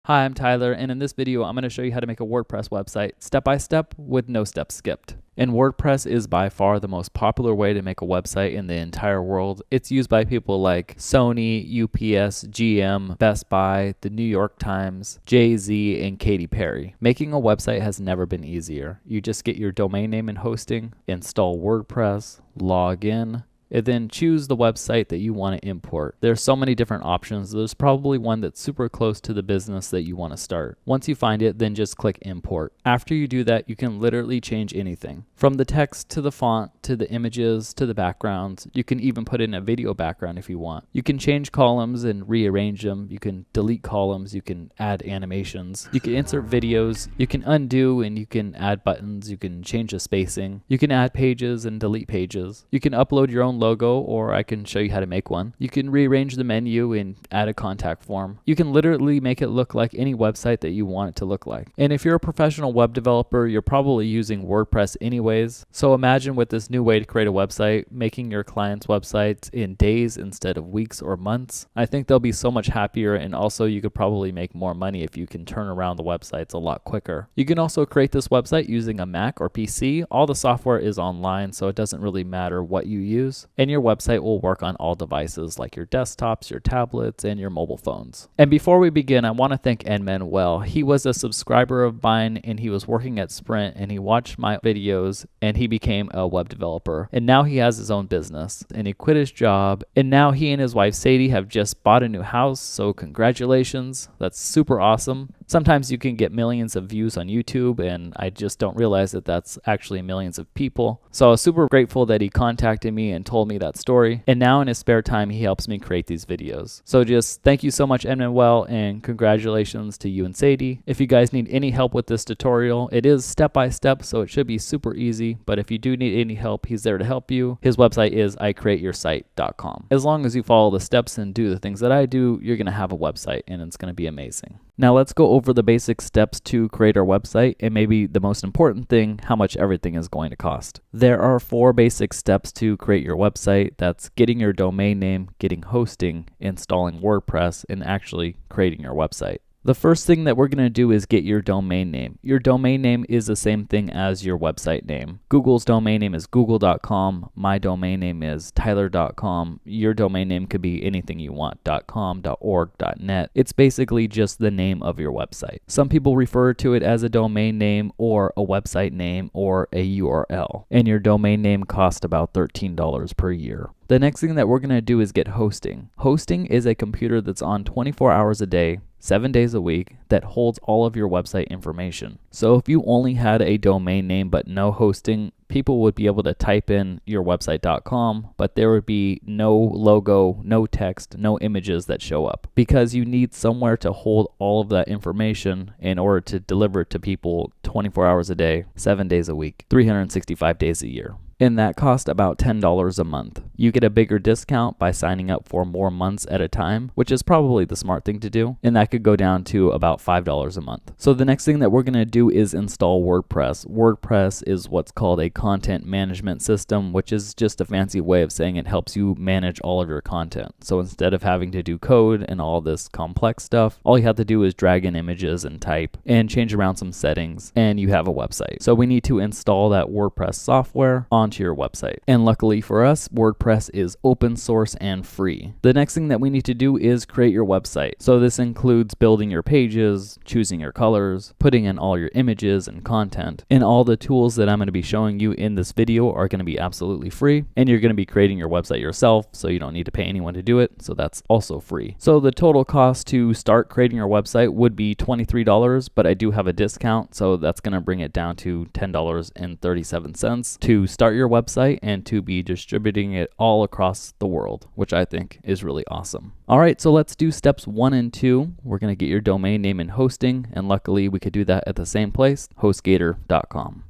Hi, I'm Tyler, and in this video, I'm going to show you how to make a WordPress website step by step with no steps skipped. And WordPress is by far the most popular way to make a website in the entire world. It's used by people like Sony, UPS, GM, Best Buy, the New York Times, Jay-Z, and Katy Perry. Making a website has never been easier. You just get your domain name and hosting, install WordPress, log in, and then choose the website that you want to import. There's so many different options. There's probably one that's super close to the business that you want to start. Once you find it, then just click import. After you do that, you can literally change anything. From the text to the font, to the images, to the backgrounds. You can even put in a video background if you want. You can change columns and rearrange them. You can delete columns. You can add animations. You can insert videos. You can undo and you can add buttons. You can change the spacing. You can add pages and delete pages. You can upload your own logo, or I can show you how to make one. You can rearrange the menu and add a contact form. You can literally make it look like any website that you want it to look like. And if you're a professional web developer, you're probably using WordPress anyways. So imagine with this new way to create a website, making your clients' websites in days instead of weeks or months. I think they'll be so much happier, and also you could probably make more money if you can turn around the websites a lot quicker. You can also create this website using a Mac or PC. All the software is online, so it doesn't really matter what you use. And your website will work on all devices like your desktops, your tablets, and your mobile phones. And before we begin, I want to thank MMEL100. He was a subscriber of mine, and he was working at Sprint, and he watched my videos, and he became a web developer. And now he has his own business, and he quit his job, and now he and his wife Sadie have just bought a new house, so congratulations. That's super awesome. Sometimes you can get millions of views on YouTube, and I just don't realize that that's actually millions of people. So I was super grateful that he contacted me and told me that story. And now in his spare time, he helps me create these videos. So just thank you so much, MMEL100, and congratulations to you and Sadie. If you guys need any help with this tutorial, it is step by step, so it should be super easy. But if you do need any help, he's there to help you. His website is icreateyoursite.com. As long as you follow the steps and do the things that I do, you're going to have a website, and it's going to be amazing. Now let's go over the basic steps to create our website, and maybe the most important thing, how much everything is going to cost. There are 4 basic steps to create your website. That's getting your domain name, getting hosting, installing WordPress, and actually creating your website. The first thing that we're going to do is get your domain name. Your domain name is the same thing as your website name. Google's domain name is google.com. My domain name is tyler.com. Your domain name could be anything you want, .com, .org, .net. It's basically just the name of your website. Some people refer to it as a domain name or a website name or a URL. And your domain name costs about $13 per year. The next thing that we're going to do is get hosting. Hosting is a computer that's on 24 hours a day, 7 days a week, that holds all of your website information. So if you only had a domain name but no hosting, people would be able to type in your website.com, but there would be no logo, no text, no images that show up, because you need somewhere to hold all of that information in order to deliver it to people 24 hours a day, 7 days a week, 365 days a year. And that costs about $10 a month. You get a bigger discount by signing up for more months at a time, which is probably the smart thing to do. And that could go down to about $5 a month. So the next thing that we're going to do is install WordPress. WordPress is what's called a content management system, which is just a fancy way of saying it helps you manage all of your content. So instead of having to do code and all this complex stuff, all you have to do is drag in images and type and change around some settings, and you have a website. So we need to install that WordPress software onto your website. And luckily for us, WordPress is open source and free. The next thing that we need to do is create your website. So this includes building your pages, choosing your colors, putting in all your images and content. And all the tools that I'm going to be showing you in this video are going to be absolutely free. And you're going to be creating your website yourself, so you don't need to pay anyone to do it. So that's also free. So the total cost to start creating your website would be $23, but I do have a discount, so that's going to bring it down to $10.37 to start your website and to be distributing it all across the world, which I think is really awesome. All right, so let's do steps 1 and 2. We're going to get your domain name and hosting, and luckily we could do that at the same place, hostgator.com.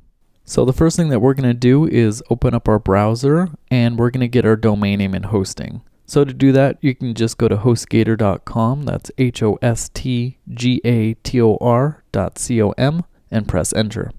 So the first thing that we're going to do is open up our browser, and we're going to get our domain name and hosting. So to do that, you can just go to hostgator.com, that's hostgator.com, and press enter.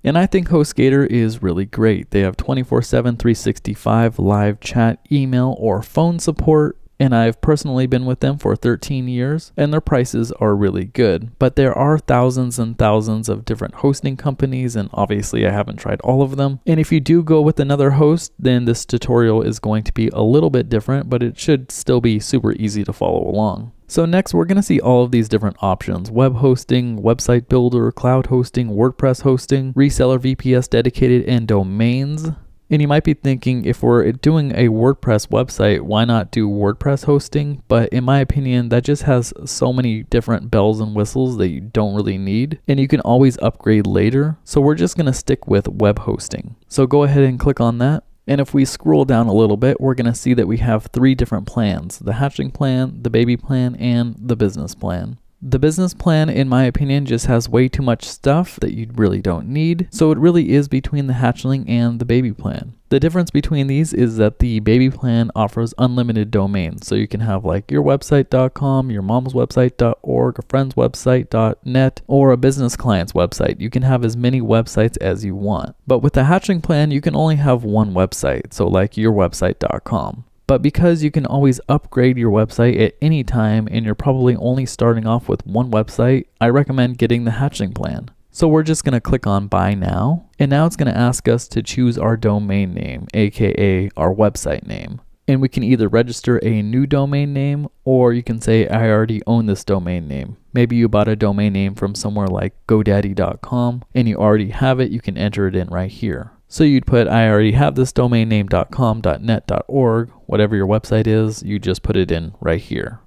And I think HostGator is really great. They have 24/7, 365 live chat, email, or phone support. and I've personally been with them for 13 years, and their prices are really good. But there are thousands and thousands of different hosting companies, and obviously I haven't tried all of them. And if you do go with another host, then this tutorial is going to be a little bit different, but it should still be super easy to follow along. So next, we're going to see all of these different options: web hosting, website builder, cloud hosting, WordPress hosting, reseller, VPS dedicated, and domains. And you might be thinking, if we're doing a WordPress website, why not do WordPress hosting? But in my opinion, that just has so many different bells and whistles that you don't really need, and you can always upgrade later. So we're just going to stick with web hosting. So go ahead and click on that. And if we scroll down a little bit, we're going to see that we have 3 different plans: the hatchling plan, the baby plan, and the business plan. The business plan, in my opinion, just has way too much stuff that you really don't need, so it really is between the hatchling and the baby plan. The difference between these is that the baby plan offers unlimited domains, so you can have like your website.com, your mom's website.org, a friend's website.net, or a business client's website. You can have as many websites as you want. But with the hatchling plan, you can only have one website, so like your website.com. But because you can always upgrade your website at any time, and you're probably only starting off with one website, I recommend getting the hatchling plan. So we're just going to click on buy now, and now it's going to ask us to choose our domain name, aka our website name. And we can either register a new domain name, or you can say, I already own this domain name. Maybe you bought a domain name from somewhere like GoDaddy.com and you already have it. You can enter it in right here. So you'd put, I already have this domain name .com, .net, .org, whatever your website is, you just put it in right here.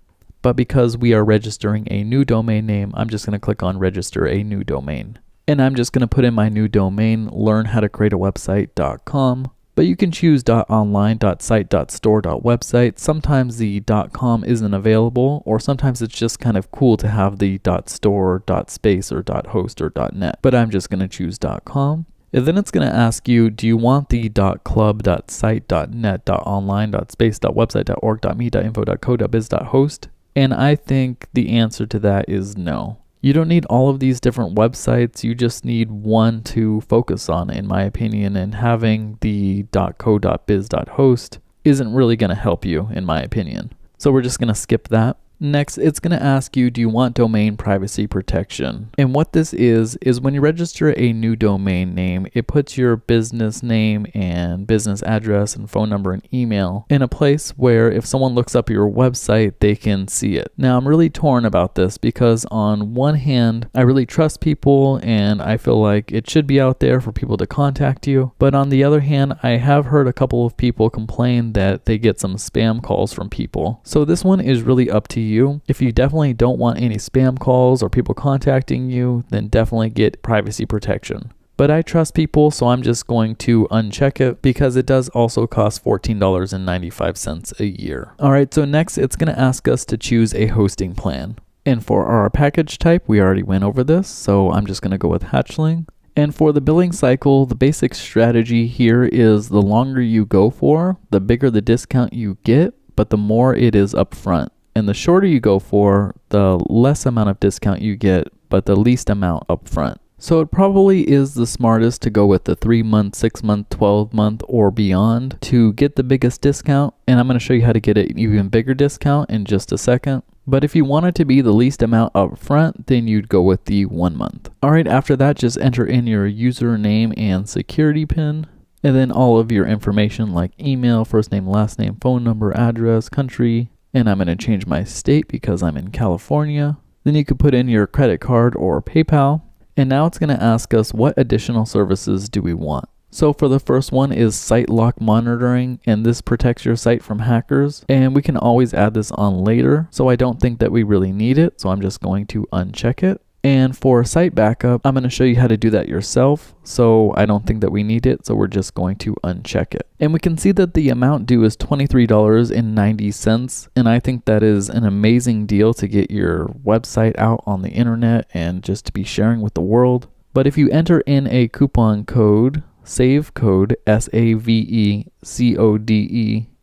But because we are registering a new domain name, I'm just going to click on register a new domain. And I'm just going to put in my new domain, learnhowtocreateawebsite.com. But you can choose .online, .site, .store, .website. Sometimes the .com isn't available, or sometimes it's just kind of cool to have the .store, .space, or .host, or .net. But I'm just going to choose .com. And then it's going to ask you, do you want the .club, .site, .net, .online, .space, .website, .org, .me, .info, .co, .biz, .host? And I think the answer to that is no. You don't need all of these different websites. You just need one to focus on, in my opinion, and having the .co, .biz, .host isn't really going to help you, in my opinion. So we're just going to skip that. Next, it's going to ask you, do you want domain privacy protection? And what this is when you register a new domain name, it puts your business name and business address and phone number and email in a place where if someone looks up your website, they can see it. Now, I'm really torn about this because on one hand, I really trust people and I feel like it should be out there for people to contact you. But on the other hand, I have heard a couple of people complain that they get some spam calls from people. So this one is really up to you. If you definitely don't want any spam calls or people contacting you, then definitely get privacy protection. But I trust people, so I'm just going to uncheck it because it does also cost $14.95 a year. All right, so next it's going to ask us to choose a hosting plan. And for our package type, we already went over this, so I'm just going to go with hatchling. And for the billing cycle, the basic strategy here is the longer you go for, the bigger the discount you get, but the more it is upfront. And the shorter you go for, the less amount of discount you get, but the least amount up front. So it probably is the smartest to go with the 3-month, 6-month, 12-month, or beyond to get the biggest discount. And I'm going to show you how to get an even bigger discount in just a second. But if you want it to be the least amount up front, then you'd go with the 1 month. All right, after that, just enter in your username and security PIN. And then all of your information like email, first name, last name, phone number, address, country. And I'm going to change my state because I'm in California. Then you could put in your credit card or PayPal. And now it's going to ask us what additional services do we want. So for the first one is site lock monitoring, and this protects your site from hackers. And we can always add this on later. So I don't think that we really need it. So I'm just going to uncheck it. And for site backup, I'm going to show you how to do that yourself. So I don't think that we need it. So we're just going to uncheck it. And we can see that the amount due is $23.90. And I think that is an amazing deal to get your website out on the internet and just to be sharing with the world. But if you enter in a coupon code, save code, SAVECODE,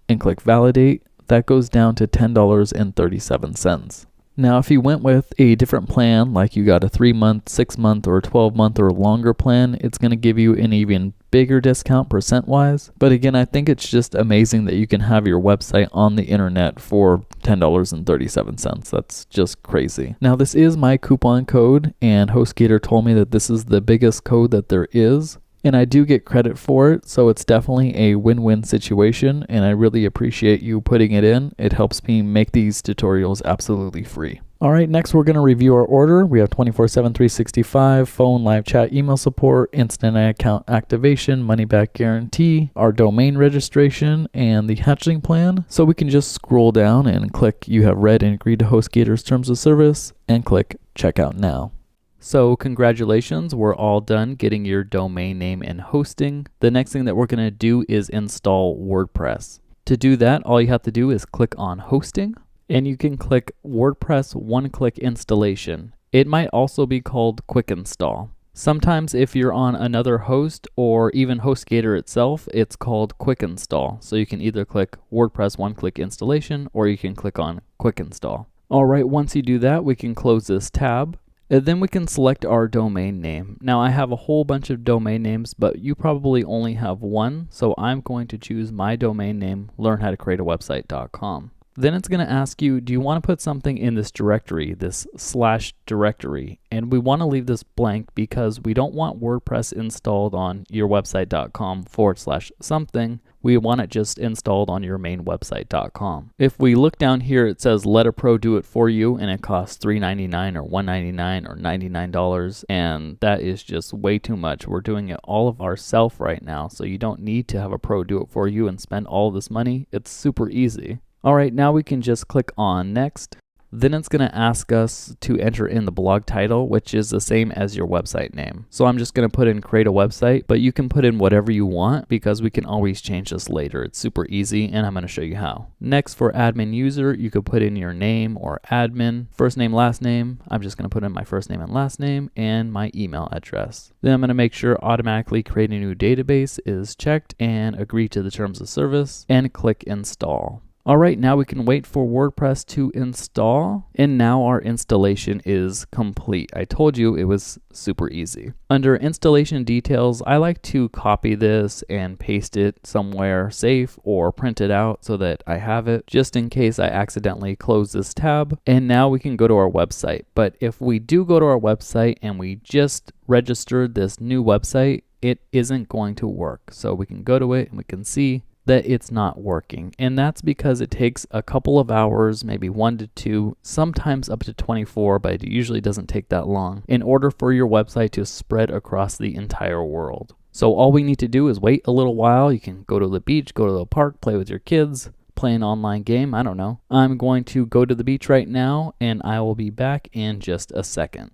and click validate, that goes down to $10.37. Now, if you went with a different plan, like you got a 3-month, 6-month, or 12-month or longer plan, it's going to give you an even bigger discount percent-wise. But again, I think it's just amazing that you can have your website on the internet for $10.37. That's just crazy. Now, this is my coupon code, and HostGator told me that this is the biggest code that there is. And I do get credit for it, so it's definitely a win-win situation, and I really appreciate you putting it in. It helps me make these tutorials absolutely free. All right, next we're going to review our order. We have 24/7, 365, phone, live chat, email support, instant account activation, money back guarantee, our domain registration, and the hatchling plan. So we can just scroll down and click you have read and agreed to HostGator's terms of service and click checkout now. So congratulations, we're all done getting your domain name and hosting. The next thing that we're going to do is install WordPress. To do that, all you have to do is click on hosting, and you can click WordPress one-click installation. It might also be called quick install. Sometimes if you're on another host or even HostGator itself, it's called quick install. So you can either click WordPress one-click installation or you can click on quick install. All right, once you do that, we can close this tab. And then we can select our domain name. Now I have a whole bunch of domain names, but you probably only have one, so I'm going to choose my domain name, learnhowtocreateawebsite.com. Then it's going to ask you, do you want to put something in this directory, this slash directory? And we want to leave this blank because we don't want WordPress installed on yourwebsite.com/something. We want it just installed on your main website.com. If we look down here, it says let a pro do it for you, and it costs $3.99 or $1.99 or $99, and that is just way too much. We're doing it all of ourselves right now, so you don't need to have a pro do it for you and spend all this money. It's super easy. All right, now we can just click on next. Then it's going to ask us to enter in the blog title, which is the same as your website name. So I'm just going to put in create a website, but you can put in whatever you want because we can always change this later. It's super easy, and I'm going to show you how. Next, for admin user, you could put in your name or admin, first name, last name. I'm just going to put in my first name and last name and my email address. Then I'm going to make sure automatically create a new database is checked and agree to the terms of service and click install. All right, now we can wait for WordPress to install, and now our installation is complete. I told you it was super easy. Under installation details, I like to copy this and paste it somewhere safe or print it out so that I have it just in case I accidentally close this tab. And now we can go to our website. But if we do go to our website and we just registered this new website, it isn't going to work. So we can go to it and we can see that it's not working, and that's because it takes a couple of hours, maybe 1 to 2, sometimes up to 24, but it usually doesn't take that long, in order for your website to spread across the entire world. So all we need to do is wait a little while. You can go to the beach, go to the park, play with your kids, play an online game, I don't know. I'm going to go to the beach right now, and I will be back in just a second.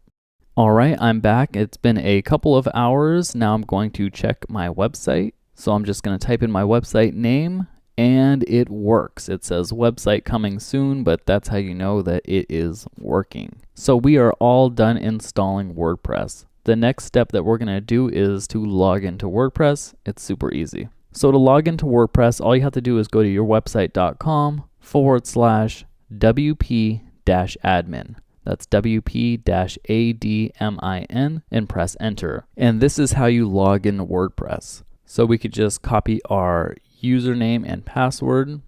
All right, I'm back. It's been a couple of hours. Now I'm going to check my website. So I'm just going to type in my website name, and it works. It says website coming soon, but that's how you know that it is working. So we are all done installing WordPress. The next step that we're going to do is to log into WordPress. It's super easy. So to log into WordPress, all you have to do is go to yourwebsite.com/wp-admin. That's WP-ADMIN, and press enter. And this is how you log into WordPress. So we could just copy our username and password. We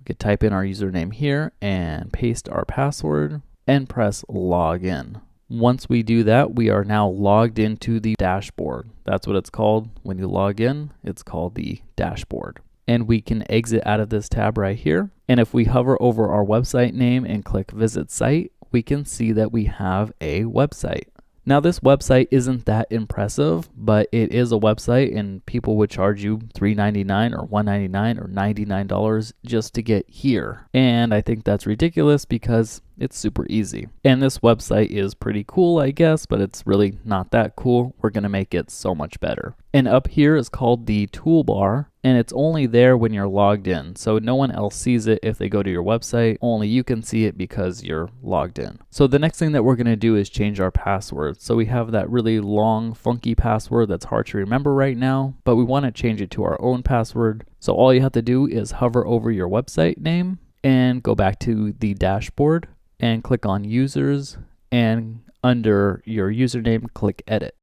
could type in our username here and paste our password and press login. Once we do that, we are now logged into the dashboard. That's what it's called. When you log in, it's called the dashboard. And we can exit out of this tab right here. And if we hover over our website name and click visit site, we can see that we have a website. Now this website isn't that impressive, but it is a website, and people would charge you $3.99 or $1.99 or $99 just to get here. And I think that's ridiculous because it's super easy. And this website is pretty cool, I guess, but it's really not that cool. We're going to make it so much better. And up here is called the toolbar, and it's only there when you're logged in. So no one else sees it if they go to your website. Only you can see it because you're logged in. So the next thing that we're going to do is change our password. So we have that really long, funky password that's hard to remember right now, but we want to change it to our own password. So all you have to do is hover over your website name and go back to the dashboard and click on users, and under your username, click edit.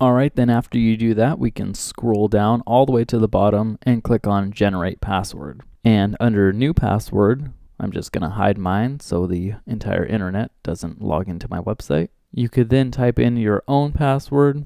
Alright, then after you do that, we can scroll down all the way to the bottom and click on Generate Password. And under New Password, I'm just going to hide mine so the entire internet doesn't log into my website. You could then type in your own password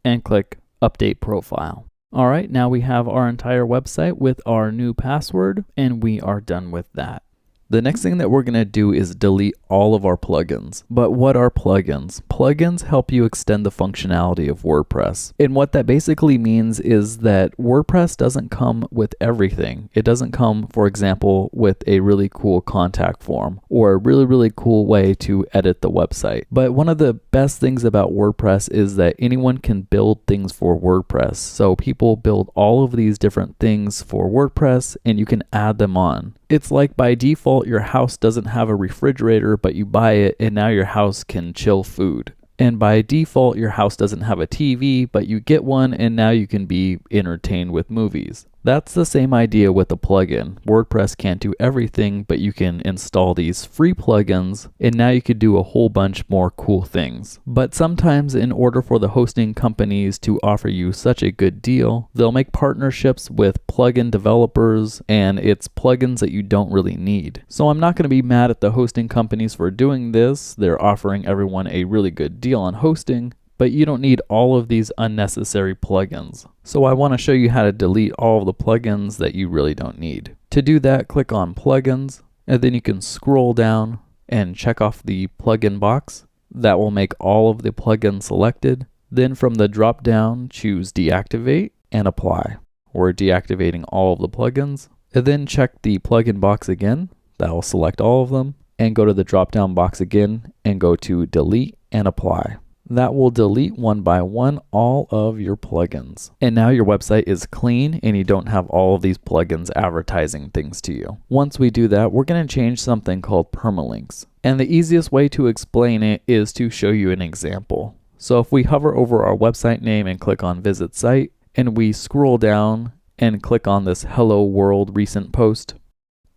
and click Update Profile. Alright, now we have our entire website with our new password, and we are done with that. The next thing that we're going to do is delete all of our plugins. But what are plugins? Plugins help you extend the functionality of WordPress. And what that basically means is that WordPress doesn't come with everything. It doesn't come, for example, with a really cool contact form or a really cool way to edit the website. But one of the best things about WordPress is that anyone can build things for WordPress. So people build all of these different things for WordPress and you can add them on. It's like by default, your house doesn't have a refrigerator, but you buy it and now your house can chill food. And by default, your house doesn't have a TV, but you get one and now you can be entertained with movies. That's the same idea with a plugin. WordPress can't do everything, but you can install these free plugins and now you could do a whole bunch more cool things. But sometimes in order for the hosting companies to offer you such a good deal, they'll make partnerships with plugin developers and it's plugins that you don't really need. So I'm not going to be mad at the hosting companies for doing this. They're offering everyone a really good deal on hosting, but you don't need all of these unnecessary plugins. So I want to show you how to delete all of the plugins that you really don't need. To do that, click on Plugins, and then you can scroll down and check off the plugin box. That will make all of the plugins selected. Then from the drop down, choose Deactivate and Apply. We're deactivating all of the plugins. And then check the plugin box again. That will select all of them. And go to the drop down box again and go to Delete and Apply. That will delete one by one all of your plugins. And now your website is clean and you don't have all of these plugins advertising things to you. Once we do that, we're going to change something called permalinks. And the easiest way to explain it is to show you an example. So if we hover over our website name and click on Visit Site, and we scroll down and click on this Hello World recent post,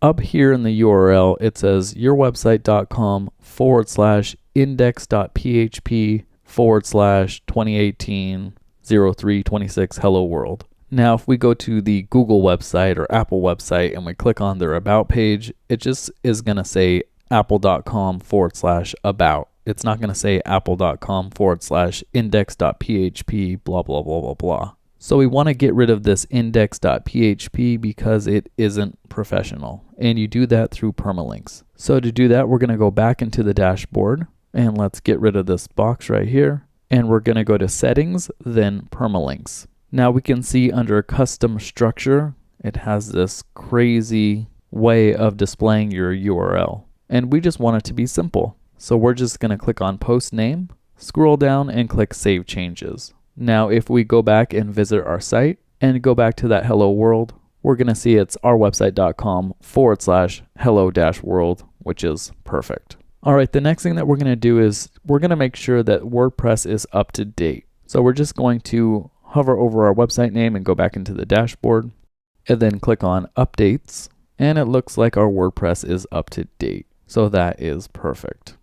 up here in the URL, it says yourwebsite.com/index.php/2018-0326 Hello World. Now, if we go to the Google website or Apple website and we click on their About page, it just is going to say apple.com/about. It's not going to say apple.com/index.php blah, blah, blah, blah, blah. So we want to get rid of this index.php because it isn't professional. And you do that through permalinks. So to do that, we're going to go back into the dashboard and let's get rid of this box right here. And we're going to go to Settings, then Permalinks. Now we can see under Custom Structure, it has this crazy way of displaying your URL. And we just want it to be simple. So we're just going to click on Post Name, scroll down and click Save Changes. Now, if we go back and visit our site and go back to that Hello World, we're going to see it's ourwebsite.com/hello-world, which is perfect. All right, the next thing that we're going to do is we're going to make sure that WordPress is up to date. So we're just going to hover over our website name and go back into the dashboard and then click on Updates. And it looks like our WordPress is up to date. So that is perfect.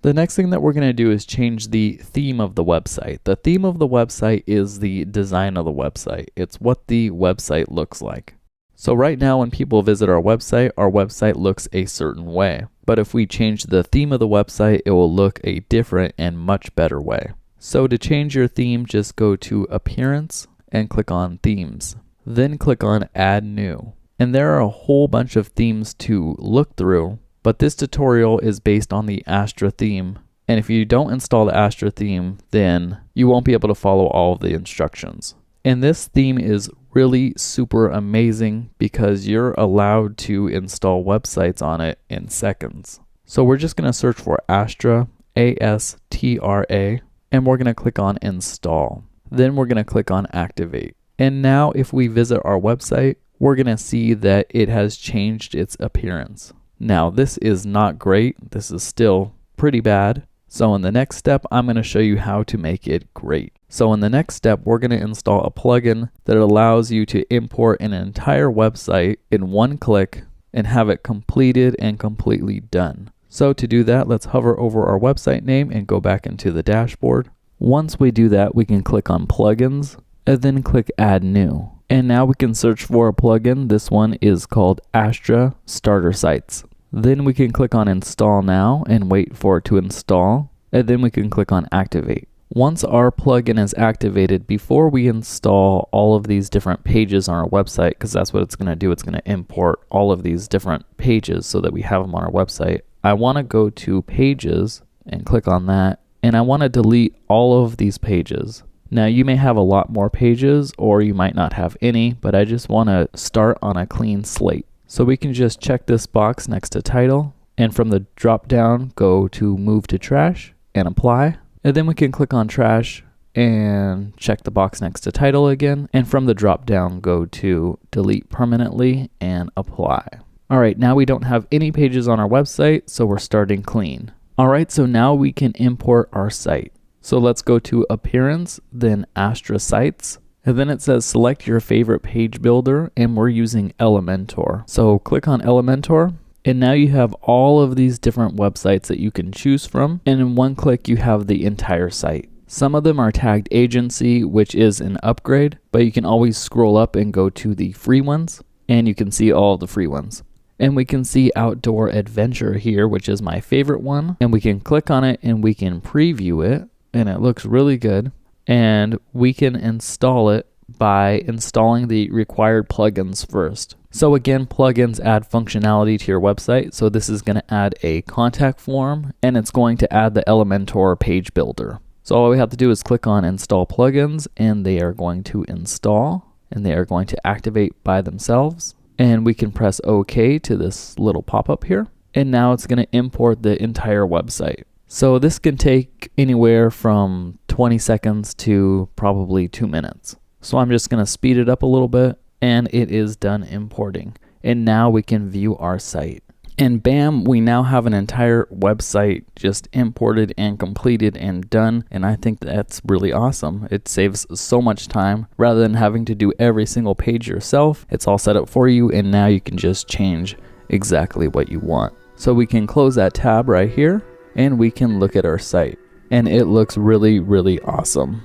The next thing that we're going to do is change the theme of the website. The theme of the website is the design of the website. It's what the website looks like. So right now when people visit our website looks a certain way. But if we change the theme of the website, it will look a different and much better way. So to change your theme, just go to Appearance and click on Themes. Then click on Add New. And there are a whole bunch of themes to look through. But this tutorial is based on the Astra theme. And if you don't install the Astra theme, then you won't be able to follow all of the instructions. And this theme is really super amazing because you're allowed to install websites on it in seconds. So we're just going to search for Astra, A-S-T-R-A, and we're going to click on Install. Then we're going to click on Activate. And now if we visit our website, we're going to see that it has changed its appearance. Now this is not great. This is still pretty bad. So in the next step, I'm going to show you how to make it great. So in the next step, we're going to install a plugin that allows you to import an entire website in one click and have it completed and completely done. So to do that, let's hover over our website name and go back into the dashboard. Once we do that, we can click on plugins and then click add new. And now we can search for a plugin. This one is called Astra Starter Sites. Then we can click on install now and wait for it to install. And then we can click on activate. Once our plugin is activated, before we install all of these different pages on our website, because that's what it's going to do, it's going to import all of these different pages so that we have them on our website. I want to go to pages and click on that, and I want to delete all of these pages. Now you may have a lot more pages or you might not have any, but I just want to start on a clean slate. So we can just check this box next to title, and from the drop down go to move to trash and apply. And then we can click on trash and check the box next to title again. And from the drop down, go to delete permanently and apply. All right, now we don't have any pages on our website, so we're starting clean. All right, so now we can import our site. So let's go to appearance, then Astra Sites. And then it says select your favorite page builder, and we're using Elementor. So click on Elementor. And now you have all of these different websites that you can choose from, and in one click you have the entire site. Some of them are tagged agency, which is an upgrade, but you can always scroll up and go to the free ones, and you can see all the free ones. And we can see outdoor adventure here, which is my favorite one, and we can click on it and we can preview it, and it looks really good. And we can install it by installing the required plugins first. So again, plugins add functionality to your website. So this is going to add a contact form, and it's going to add the Elementor page builder. So all we have to do is click on install plugins, and they are going to install, and they are going to activate by themselves. And we can press OK to this little pop-up here. And now it's going to import the entire website. So this can take anywhere from 20 seconds to probably 2 minutes. So I'm just going to speed it up a little bit, and it is done importing. And now we can view our site. And bam, we now have an entire website just imported and completed and done. And I think that's really awesome. It saves so much time rather than having to do every single page yourself. It's all set up for you, and now you can just change exactly what you want. So we can close that tab right here, and we can look at our site. And it looks really, really awesome.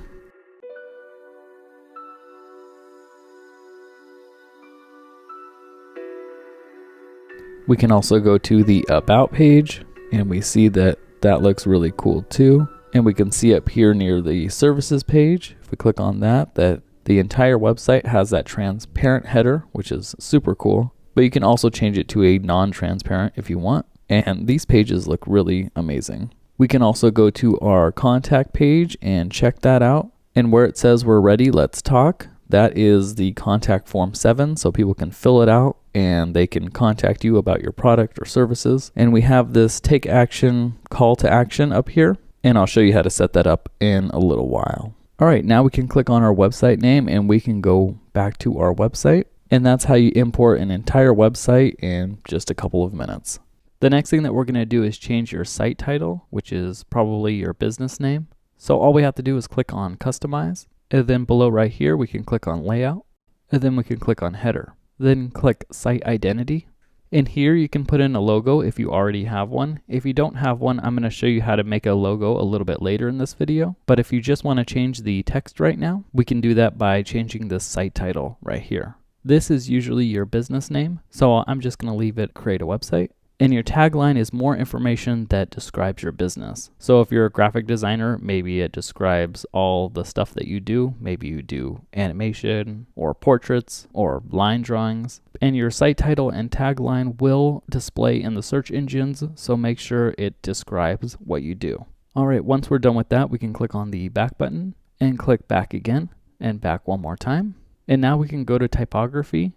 We can also go to the About page, and we see that that looks really cool too. And we can see up here near the Services page, if we click on that the entire website has that transparent header, which is super cool. But you can also change it to a non-transparent if you want. And these pages look really amazing. We can also go to our contact page and check that out. And where it says we're ready, let's talk, that is the contact form 7, so people can fill it out and they can contact you about your product or services. And we have this take action call to action up here, and I'll show you how to set that up in a little while. All right, now we can click on our website name and we can go back to our website. And that's how you import an entire website in just a couple of minutes. The next thing that we're going to do is change your site title, which is probably your business name. So all we have to do is click on customize, and then below right here we can click on layout, and then we can click on header. Then click site identity. In here you can put in a logo if you already have one. If you don't have one, I'm going to show you how to make a logo a little bit later in this video. But if you just want to change the text right now, we can do that by changing the site title right here. This is usually your business name, so I'm just going to leave it create a website. And your tagline is more information that describes your business. So if you're a graphic designer, maybe it describes all the stuff that you do. Maybe you do animation or portraits or line drawings. And your site title and tagline will display in the search engines, so make sure it describes what you do. All right, once we're done with that, we can click on the back button and click back again and back one more time. And now we can go to typography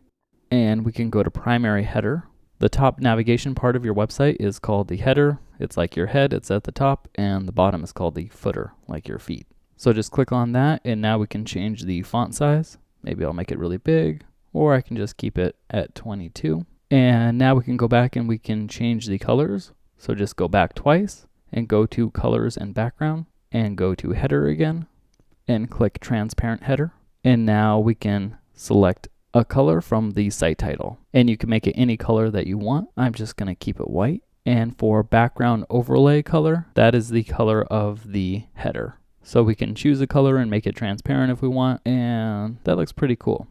and we can go to primary header. The top navigation part of your website is called the header. It's like your head, it's at the top, and the bottom is called the footer, like your feet. So just click on that, and now we can change the font size. Maybe I'll make it really big, or I can just keep it at 22. And now we can go back and we can change the colors. So just go back twice and go to colors and background and go to header again and click transparent header. And now we can select a color from the site title, and you can make it any color that you want. I'm just going to keep it white. And for background overlay color, that is the color of the header. So we can choose a color and make it transparent if we want, and that looks pretty cool.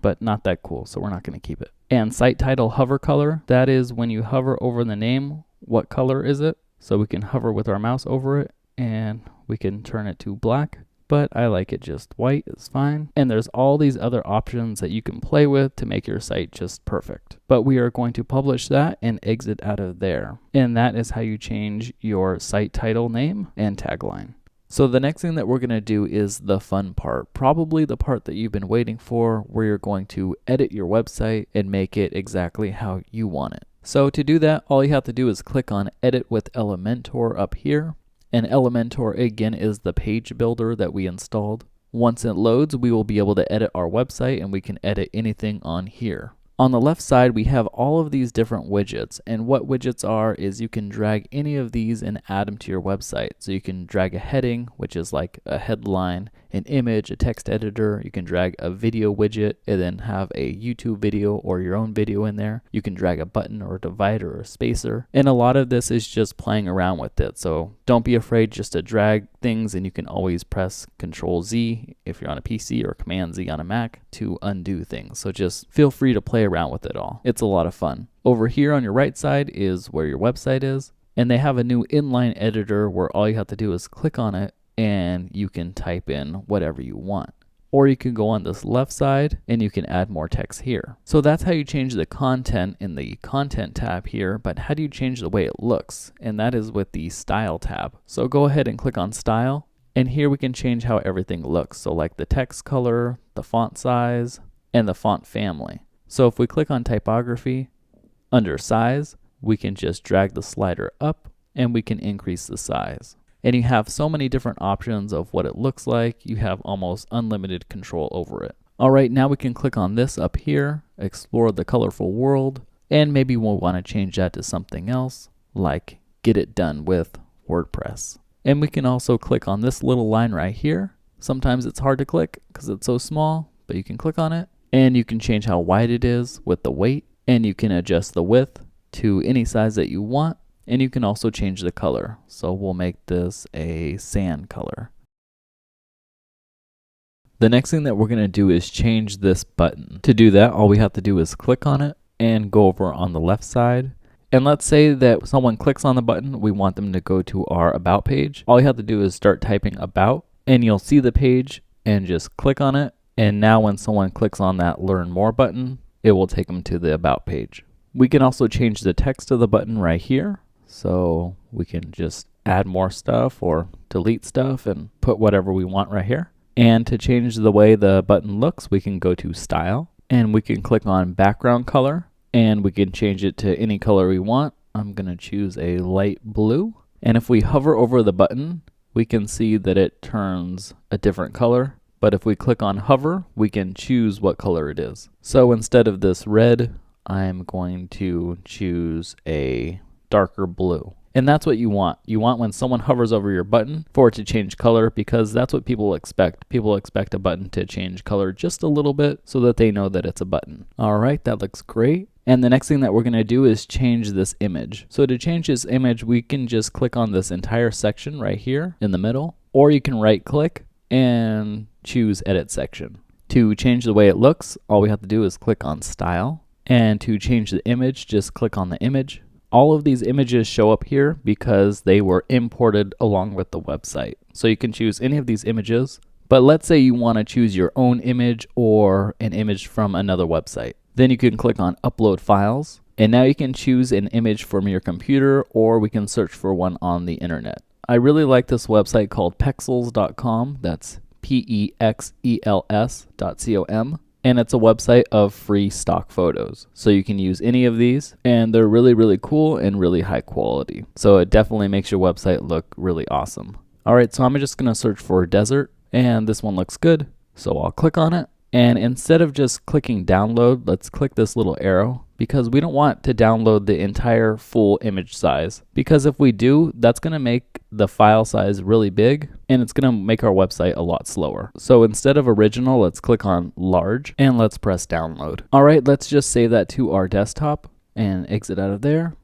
But not that cool, so we're not going to keep it. And site title hover color, that is when you hover over the name, what color is it? So we can hover with our mouse over it, and we can turn it to black. But I like it just white, is fine. And there's all these other options that you can play with to make your site just perfect. But we are going to publish that and exit out of there. And that is how you change your site title name and tagline. So the next thing that we're going to do is the fun part, probably the part that you've been waiting for, where you're going to edit your website and make it exactly how you want it. So to do that, all you have to do is click on Edit with Elementor up here. And Elementor, again, is the page builder that we installed. Once it loads, we will be able to edit our website, and we can edit anything on here. On the left side, we have all of these different widgets, and what widgets are is you can drag any of these and add them to your website. So you can drag a heading, which is like a headline, an image, a text editor. You can drag a video widget and then have a YouTube video or your own video in there. You can drag a button or a divider or a spacer. And a lot of this is just playing around with it. So don't be afraid just to drag things, and you can always press Control Z if you're on a PC or Command Z on a Mac to undo things. So just feel free to play around with it all. It's a lot of fun. Over here on your right side is where your website is, and they have a new inline editor where all you have to do is click on it and you can type in whatever you want. Or you can go on this left side and you can add more text here. So that's how you change the content in the content tab here, but how do you change the way it looks? And that is with the style tab. So go ahead and click on style, and here we can change how everything looks. So like the text color, the font size, and the font family. So if we click on typography, under size, we can just drag the slider up and we can increase the size. And you have so many different options of what it looks like. You have almost unlimited control over it. All right, now we can click on this up here, explore the colorful world, and maybe we'll want to change that to something else, like get it done with WordPress. And we can also click on this little line right here. Sometimes it's hard to click because it's so small, but you can click on it, and you can change how wide it is with the weight, and you can adjust the width to any size that you want. And you can also change the color. So we'll make this a sand color. The next thing that we're going to do is change this button. To do that, all we have to do is click on it and go over on the left side. And let's say that someone clicks on the button, we want them to go to our About page. All you have to do is start typing About, and you'll see the page and just click on it. And now when someone clicks on that Learn More button, it will take them to the About page. We can also change the text of the button right here. So we can just add more stuff or delete stuff and put whatever we want right here. And to change the way the button looks, we can go to Style, and we can click on Background Color, and we can change it to any color we want. I'm going to choose a light blue. And if we hover over the button, we can see that it turns a different color. But if we click on hover, we can choose what color it is. So instead of this red, I'm going to choose a darker blue. And that's what you want. You want when someone hovers over your button for it to change color, because that's what people expect. People expect a button to change color just a little bit so that they know that it's a button. All right, that looks great. And the next thing that we're going to do is change this image. So to change this image, we can just click on this entire section right here in the middle, or you can right click and choose Edit Section. To change the way it looks, all we have to do is click on Style. And to change the image, just click on the image. All of these images show up here because they were imported along with the website. So you can choose any of these images, but let's say you want to choose your own image or an image from another website. Then you can click on Upload Files, and now you can choose an image from your computer, or we can search for one on the internet. I really like this website called pexels.com. That's PEXELS.com. And it's a website of free stock photos. So you can use any of these, and they're really, really cool and really high quality. So it definitely makes your website look really awesome. All right, so I'm just gonna search for desert, and this one looks good. So I'll click on it. And instead of just clicking download, let's click this little arrow, because we don't want to download the entire full image size. Because if we do, that's gonna make the file size really big, and it's gonna make our website a lot slower. So instead of original, let's click on large, and let's press download. All right, let's just save that to our desktop, and exit out of there,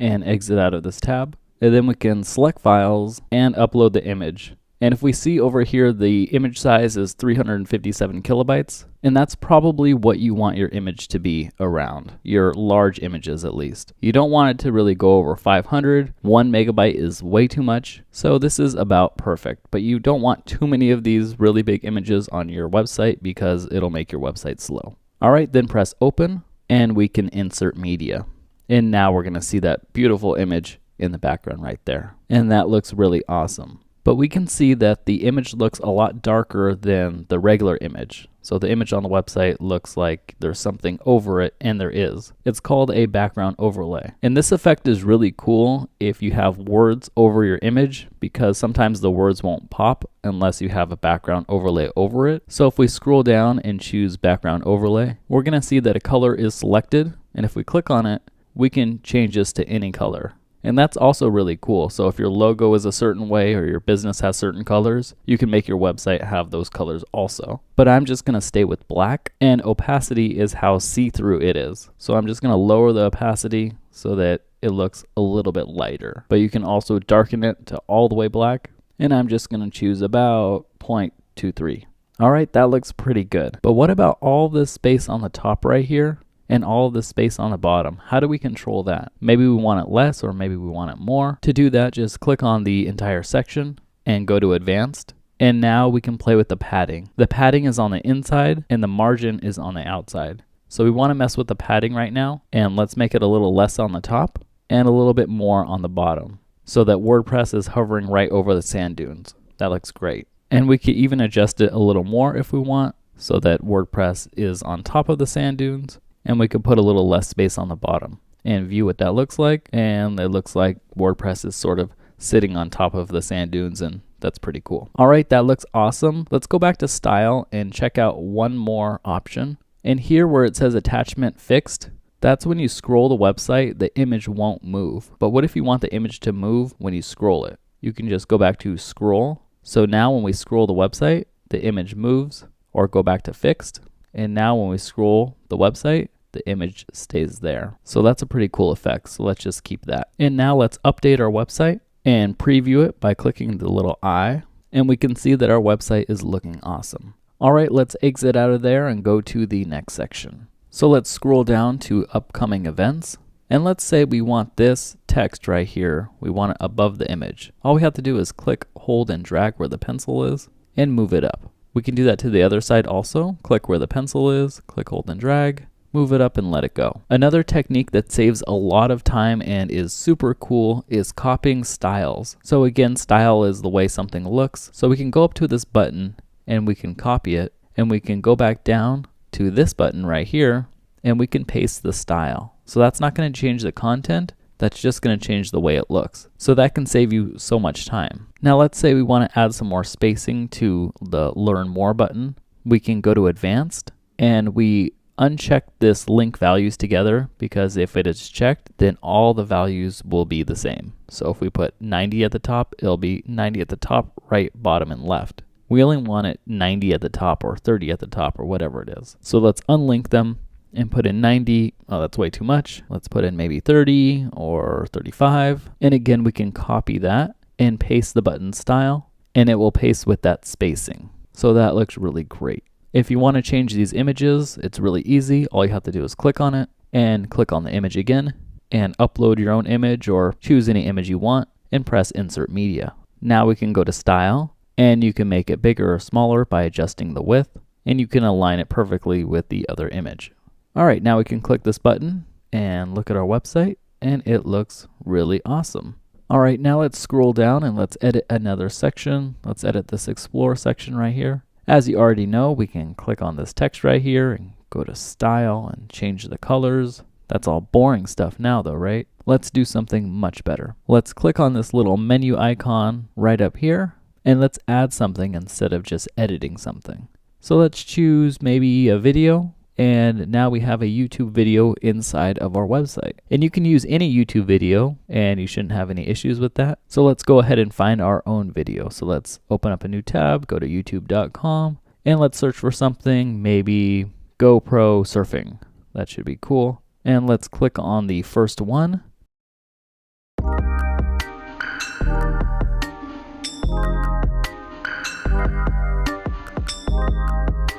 and exit out of this tab. and then we can select files and upload the image. And if we see over here, the image size is 357 kilobytes, and that's probably what you want your image to be around, your large images at least. You don't want it to really go over 500. 1 megabyte is way too much, so this is about perfect. But you don't want too many of these really big images on your website because it'll make your website slow. All right, then press open, and we can insert media. And now we're gonna see that beautiful image in the background right there. And that looks really awesome. But we can see that the image looks a lot darker than the regular image. So the image on the website looks like there's something over it, and there is. It's called a background overlay. And this effect is really cool if you have words over your image, because sometimes the words won't pop unless you have a background overlay over it. So if we scroll down and choose background overlay, we're gonna see that a color is selected. And if we click on it, we can change this to any color. And that's also really cool. So if your logo is a certain way or your business has certain colors, you can make your website have those colors also. But I'm just gonna stay with black, and opacity is how see-through it is. So I'm just gonna lower the opacity so that it looks a little bit lighter. But you can also darken it to all the way black. And I'm just gonna choose about 0.23. All right, that looks pretty good. But what about all this space on the top right here? And all of the space on the bottom? How do we control that? Maybe we want it less, or maybe we want it more. To do that, just click on the entire section and go to advanced. And now we can play with the padding. The padding is on the inside and the margin is on the outside. So we want to mess with the padding right now, and let's make it a little less on the top and a little bit more on the bottom, so that WordPress is hovering right over the sand dunes. That looks great. And we could even adjust it a little more if we want, so that WordPress is on top of the sand dunes. And we could put a little less space on the bottom and view what that looks like. And it looks like WordPress is sort of sitting on top of the sand dunes, and that's pretty cool. All right, that looks awesome. Let's go back to style and check out one more option. And here where it says attachment fixed, that's when you scroll the website, the image won't move. But what if you want the image to move when you scroll it? You can just go back to scroll. So now when we scroll the website, the image moves, or go back to fixed. And now when we scroll the website, the image stays there. So that's a pretty cool effect. So let's just keep that. And now let's update our website and preview it by clicking the little eye. And we can see that our website is looking awesome. All right, let's exit out of there and go to the next section. So let's scroll down to upcoming events. And let's say we want this text right here. We want it above the image. All we have to do is click, hold, and drag where the pencil is and move it up. We can do that to the other side also. Click where the pencil is, click, hold, and drag, move it up and let it go. Another technique that saves a lot of time and is super cool is copying styles. So again, style is the way something looks. So we can go up to this button and we can copy it, and we can go back down to this button right here and we can paste the style. So that's not going to change the content. That's just going to change the way it looks. So that can save you so much time. Now let's say we want to add some more spacing to the Learn More button. We can go to Advanced and we uncheck this link values together, because if it is checked, then all the values will be the same. So if we put 90 at the top, it'll be 90 at the top, right, bottom, and left. We only want it 90 at the top or 30 at the top or whatever it is. So let's unlink them and put in 90. Oh, that's way too much. Let's put in maybe 30 or 35. And again, we can copy that and paste the button style, and it will paste with that spacing. So that looks really great. If you want to change these images, it's really easy. All you have to do is click on it and click on the image again and upload your own image or choose any image you want and press Insert Media. Now we can go to Style, and you can make it bigger or smaller by adjusting the width, and you can align it perfectly with the other image. All right, now we can click this button and look at our website, and it looks really awesome. All right, now let's scroll down and let's edit another section. Let's edit this Explore section right here. As you already know, we can click on this text right here and go to Style and change the colors. That's all boring stuff now though, right? Let's do something much better. Let's click on this little menu icon right up here, and let's add something instead of just editing something. So let's choose maybe a video, and now we have a YouTube video inside of our website. And you can use any YouTube video and you shouldn't have any issues with that. So let's go ahead and find our own video. So let's open up a new tab, go to youtube.com, and let's search for something, maybe GoPro surfing. That should be cool. And let's click on the first one.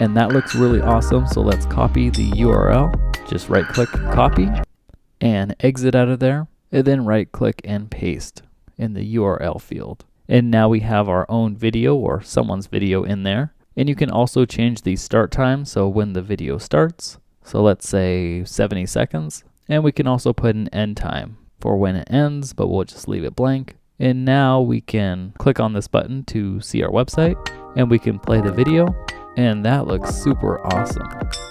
And that looks really awesome. So let's copy the URL. Just right click, copy, and exit out of there. And then right click and paste in the URL field. And now we have our own video or someone's video in there. And you can also change the start time, so when the video starts. So let's say 70 seconds. And we can also put an end time for when it ends, but we'll just leave it blank. And now we can click on this button to see our website, and we can play the video, and that looks super awesome.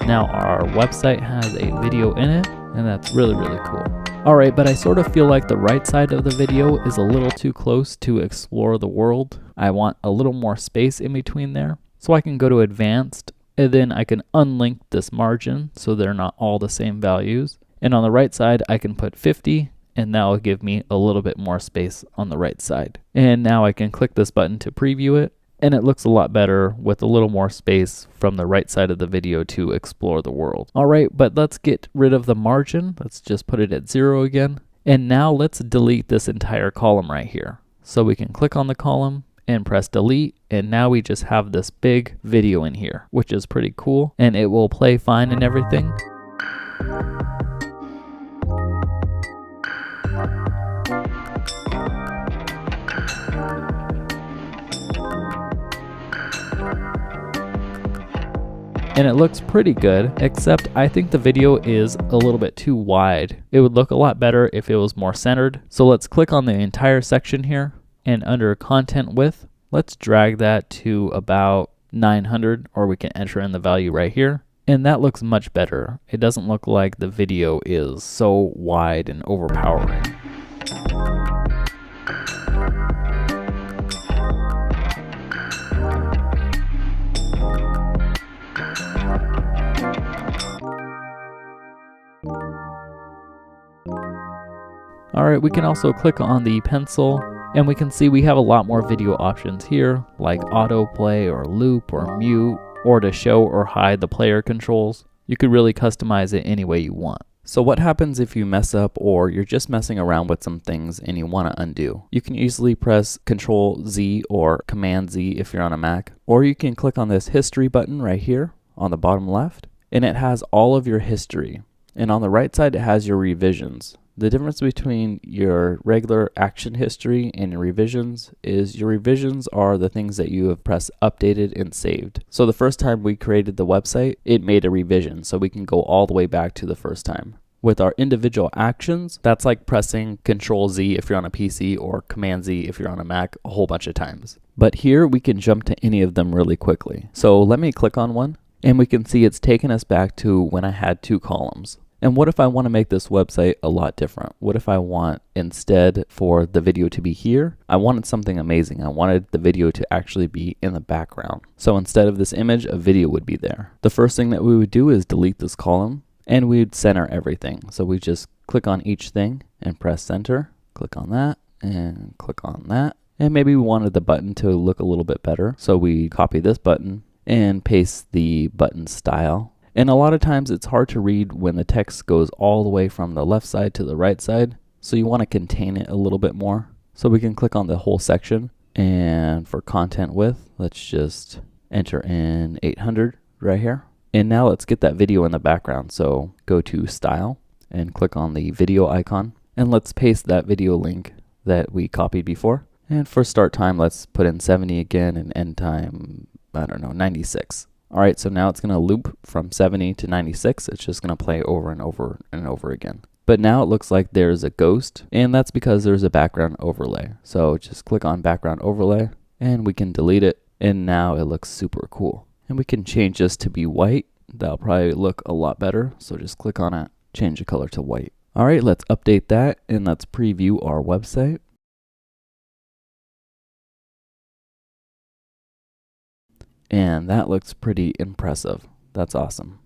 Now our website has a video in it, and that's really, really cool. Alright, but I sort of feel like the right side of the video is a little too close to explore the world. I want a little more space in between there. So I can go to advanced, and then I can unlink this margin so they're not all the same values. And on the right side, I can put 50, and that will give me a little bit more space on the right side. And now I can click this button to preview it, and it looks a lot better with a little more space from the right side of the video to explore the world. Alright, but let's get rid of the margin. Let's just put it at 0 again. And now let's delete this entire column right here. So we can click on the column and press delete, and now we just have this big video in here, which is pretty cool, and it will play fine and everything. And it looks pretty good, except I think the video is a little bit too wide. It would look a lot better if it was more centered. So let's click on the entire section here, and under content width, let's drag that to about 900, or we can enter in the value right here. And that looks much better. It doesn't look like the video is so wide and overpowering. Alright, we can also click on the pencil, and we can see we have a lot more video options here, like autoplay or loop or mute, or to show or hide the player controls. You could really customize it any way you want. So what happens if you mess up, or you're just messing around with some things and you want to undo? You can easily press Control Z or Command Z if you're on a Mac, or you can click on this history button right here on the bottom left, and it has all of your history. And on the right side, it has your revisions. The difference between your regular action history and your revisions is your revisions are the things that you have pressed updated and saved. So the first time we created the website, it made a revision, so we can go all the way back to the first time. With our individual actions, that's like pressing Control Z if you're on a PC or Command Z if you're on a Mac a whole bunch of times. But here we can jump to any of them really quickly. So let me click on one, and we can see it's taken us back to when I had 2 columns. And what if I want to make this website a lot different? What if I want, instead for the video to be here, I wanted something amazing. I wanted the video to actually be in the background. So instead of this image, a video would be there. The first thing that we would do is delete this column, and we'd center everything. So we just click on each thing and press center, click on that, and click on that. And maybe we wanted the button to look a little bit better. So we copy this button and paste the button style. And a lot of times it's hard to read when the text goes all the way from the left side to the right side. So you want to contain it a little bit more. So we can click on the whole section. And for content width, let's just enter in 800 right here. And now let's get that video in the background. So go to style and click on the video icon. And let's paste that video link that we copied before. And for start time, let's put in 70 again, and end time, I don't know, 96. Alright, so now it's going to loop from 70 to 96. It's just going to play over and over and over again. But now it looks like there's a ghost, and that's because there's a background overlay. So just click on background overlay, and we can delete it, and now it looks super cool. And we can change this to be white. That'll probably look a lot better. So just click on it, change the color to white. Alright, let's update that, and let's preview our website. And that looks pretty impressive. That's awesome.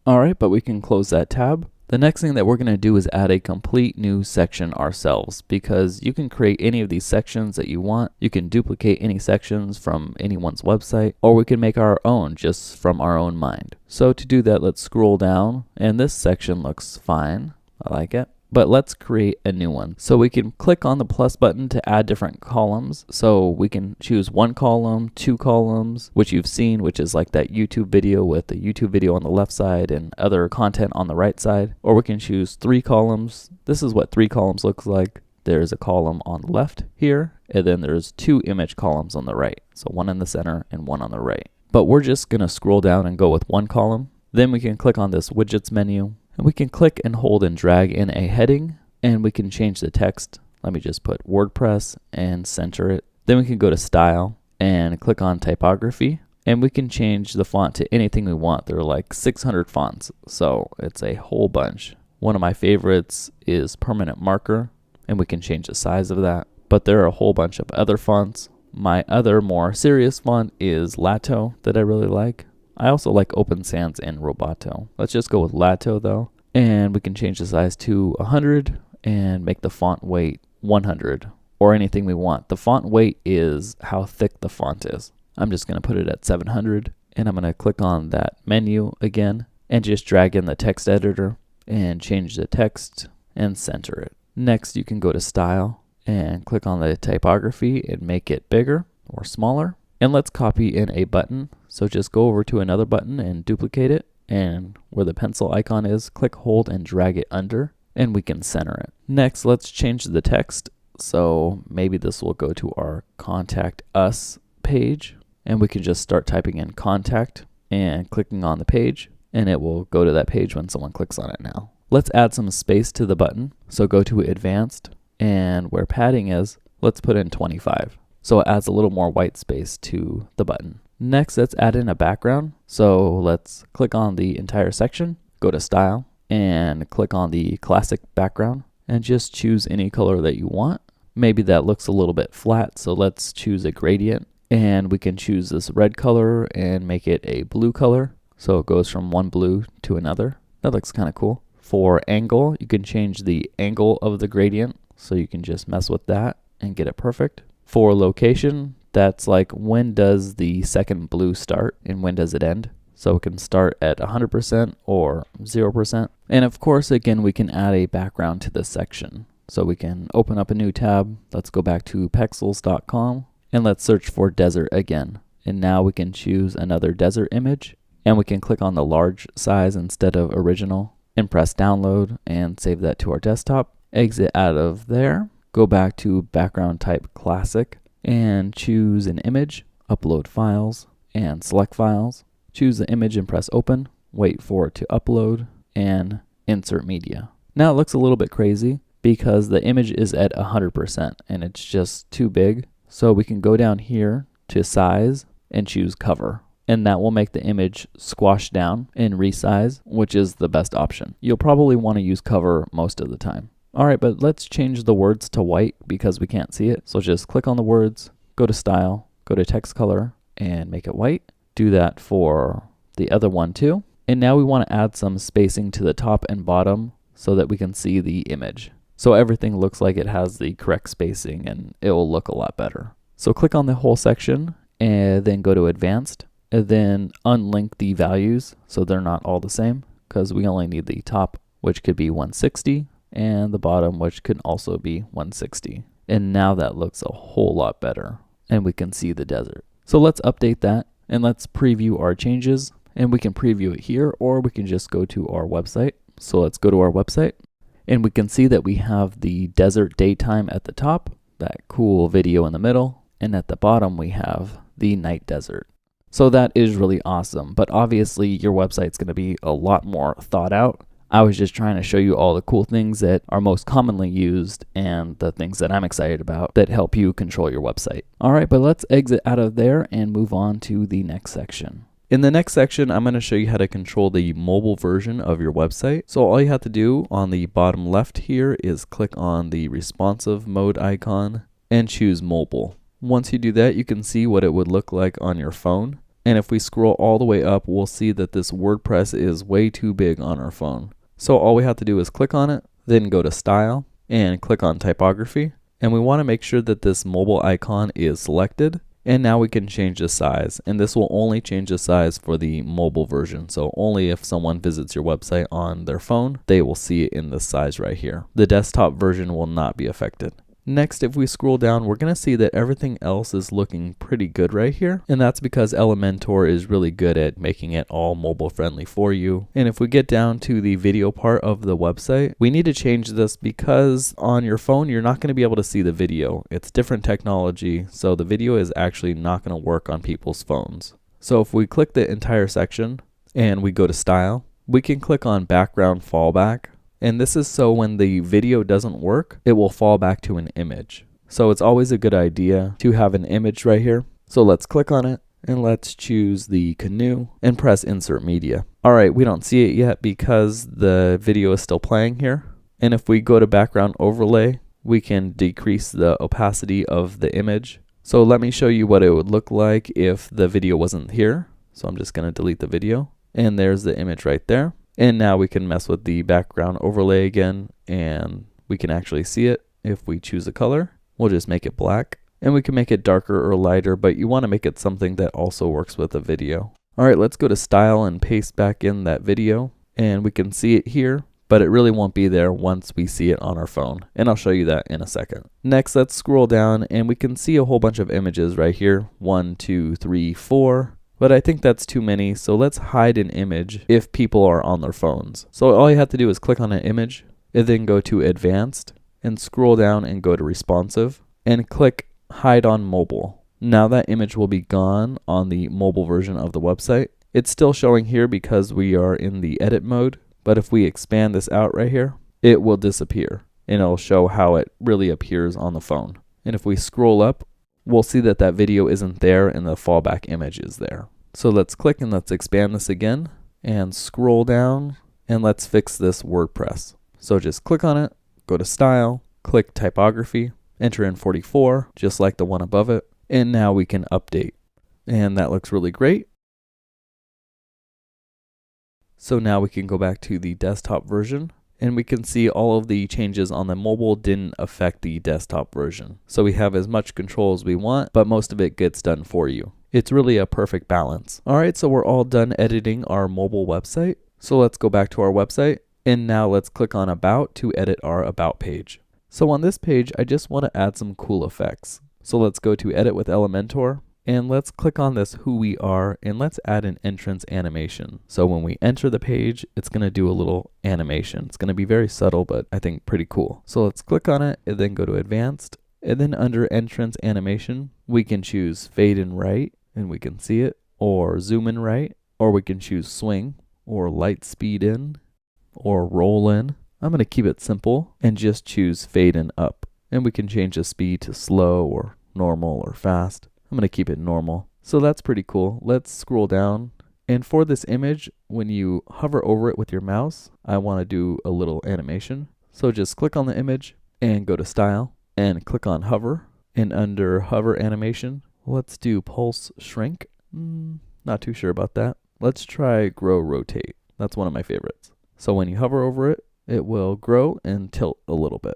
Alright, but we can close that tab. The next thing that we're going to do is add a complete new section ourselves, because you can create any of these sections that you want. You can duplicate any sections from anyone's website, or we can make our own just from our own mind. So to do that, let's scroll down, and this section looks fine. I like it. but let's create a new one. So we can click on the plus button to add different columns. So we can choose 1 column, 2 columns, which you've seen, which is like that YouTube video with the YouTube video on the left side and other content on the right side. Or we can choose 3 columns. This is what 3 columns looks like. There's a column on the left here, and then there's 2 image columns on the right. So 1 in the center and 1 on the right. But we're just gonna scroll down and go with 1 column. Then we can click on this widgets menu, and we can click and hold and drag in a heading, and we can change the text. Let me just put WordPress and center it. Then we can go to style and click on typography, and we can change the font to anything we want. There are like 600 fonts, so it's a whole bunch. One of my favorites is permanent marker, and we can change the size of that. But there are a whole bunch of other fonts. My other more serious font is Lato that I really like. I also like Open Sans and Roboto. Let's just go with Lato though. And we can change the size to 100 and make the font weight 100 or anything we want. The font weight is how thick the font is. I'm just going to put it at 700, and I'm going to click on that menu again and just drag in the text editor and change the text and center it. Next, you can go to style and click on the typography and make it bigger or smaller. And let's copy in a button. So just go over to another button and duplicate it. And where the pencil icon is, click, hold, and drag it under, and we can center it. Next, let's change the text. So maybe this will go to our Contact Us page, and we can just start typing in contact and clicking on the page, and it will go to that page when someone clicks on it now. Let's add some space to the button. So go to Advanced, and where padding is, let's put in 25. So it adds a little more white space to the button. Next, let's add in a background. So let's click on the entire section, go to Style, and click on the classic background, and just choose any color that you want. Maybe that looks a little bit flat, so let's choose a gradient, and we can choose this red color and make it a blue color. So it goes from one blue to another. That looks kind of cool. For angle, you can change the angle of the gradient, so you can just mess with that and get it perfect. For location, that's like when does the second blue start and when does it end. So it can start at 100% or 0%. And of course, again, we can add a background to this section. So we can open up a new tab. Let's go back to pexels.com and let's search for desert again. And now we can choose another desert image, and we can click on the large size instead of original and press download and save that to our desktop. Exit out of there. Go back to background type classic and choose an image, upload files, and select files. Choose the image and press open, wait for it to upload, and insert media. Now it looks a little bit crazy because the image is at 100% and it's just too big. So we can go down here to size and choose cover, and that will make the image squash down and resize, which is the best option. You'll probably want to use cover most of the time. Alright, but let's change the words to white because we can't see it. So just click on the words, go to style, go to text color, and make it white. Do that for the other one too. And now we want to add some spacing to the top and bottom so that we can see the image. So everything looks like it has the correct spacing and it will look a lot better. So click on the whole section and then go to advanced and then unlink the values so they're not all the same, because we only need the top, which could be 160. And the bottom, which can also be 160. And now that looks a whole lot better, and we can see the desert. So let's update that, and let's preview our changes, and we can preview it here, or we can just go to our website. So let's go to our website, and we can see that we have the desert daytime at the top, that cool video in the middle, and at the bottom we have the night desert. So that is really awesome, but obviously your website's going to be a lot more thought out. I was just trying to show you all the cool things that are most commonly used and the things that I'm excited about that help you control your website. All right, but let's exit out of there and move on to the next section. In the next section, I'm going to show you how to control the mobile version of your website. So all you have to do on the bottom left here is click on the responsive mode icon and choose mobile. Once you do that, you can see what it would look like on your phone. And if we scroll all the way up, we'll see that this WordPress is way too big on our phone. So all we have to do is click on it, then go to style and click on typography. And we want to make sure that this mobile icon is selected. And now we can change the size, and this will only change the size for the mobile version. So only if someone visits your website on their phone, they will see it in this size right here. The desktop version will not be affected. Next, if we scroll down, we're going to see that everything else is looking pretty good right here. And that's because Elementor is really good at making it all mobile friendly for you. And if we get down to the video part of the website, we need to change this because on your phone, you're not going to be able to see the video. It's different technology, so the video is actually not going to work on people's phones. So if we click the entire section and we go to style, we can click on background fallback. And this is so when the video doesn't work, it will fall back to an image. So it's always a good idea to have an image right here. So let's click on it and let's choose the canoe and press insert media. All right, we don't see it yet because the video is still playing here. And if we go to background overlay, we can decrease the opacity of the image. So let me show you what it would look like if the video wasn't here. So I'm just going to delete the video, and there's the image right there. And now we can mess with the background overlay again, and we can actually see it. If we choose a color, we'll just make it black, and we can make it darker or lighter, but you want to make it something that also works with a video. All right, let's go to style and paste back in that video, and we can see it here, but it really won't be there once we see it on our phone, and I'll show you that in a second. Next, let's scroll down, and we can see a whole bunch of images right here. 1, 2, 3, 4. But I think that's too many, so let's hide an image if people are on their phones. So all you have to do is click on an image, and then go to advanced, and scroll down and go to responsive, and click hide on mobile. Now that image will be gone on the mobile version of the website. It's still showing here because we are in the edit mode, but if we expand this out right here, it will disappear, and it'll show how it really appears on the phone. And if we scroll up, we'll see that that video isn't there and the fallback image is there. So let's click and let's expand this again and scroll down, and let's fix this WordPress. So just click on it, go to style, click typography, enter in 44, just like the one above it. And now we can update. And that looks really great. So now we can go back to the desktop version, and we can see all of the changes on the mobile didn't affect the desktop version. So we have as much control as we want, but most of it gets done for you. It's really a perfect balance. All right, so we're all done editing our mobile website. So let's go back to our website, and now let's click on About to edit our About page. So on this page, I just want to add some cool effects. So let's go to Edit with Elementor, and let's click on this Who We Are, and let's add an entrance animation. So when we enter the page, it's going to do a little animation. It's going to be very subtle, but I think pretty cool. So let's click on it and then go to Advanced. And then under Entrance Animation, we can choose Fade and Right, and we can see it, or Zoom in Right, or we can choose Swing, or Light Speed In, or Roll In. I'm going to keep it simple and just choose Fade and Up. And we can change the speed to slow or normal or fast. I'm going to keep it normal. So that's pretty cool. Let's scroll down. And for this image, when you hover over it with your mouse, I want to do a little animation. So just click on the image and go to Style and click on Hover. And under Hover Animation, let's do Pulse Shrink. Not too sure about that. Let's try Grow Rotate. That's one of my favorites. So when you hover over it, it will grow and tilt a little bit.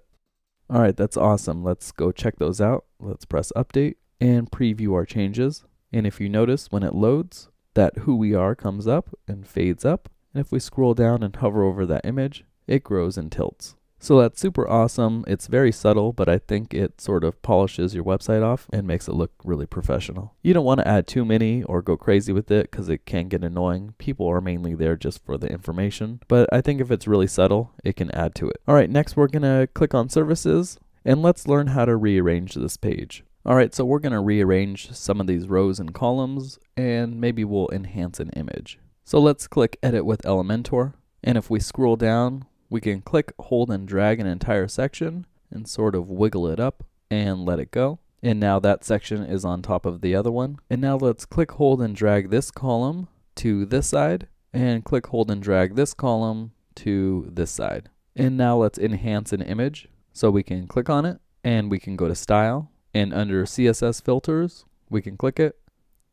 All right, that's awesome. Let's go check those out. Let's press Update and preview our changes. And if you notice when it loads, that Who We Are comes up and fades up. And if we scroll down and hover over that image, it grows and tilts. So that's super awesome. It's very subtle, but I think it sort of polishes your website off and makes it look really professional. You don't want to add too many or go crazy with it because it can get annoying. People are mainly there just for the information, but I think if it's really subtle, it can add to it. All right, next we're going to click on Services, and let's learn how to rearrange this page. All right, so we're going to rearrange some of these rows and columns, and maybe we'll enhance an image. So let's click Edit with Elementor, and if we scroll down, we can click, hold, and drag an entire section and sort of wiggle it up and let it go. And now that section is on top of the other one. And now let's click, hold, and drag this column to this side, and click, hold, and drag this column to this side. And now let's enhance an image. So we can click on it, and we can go to Style, and under CSS Filters, we can click it,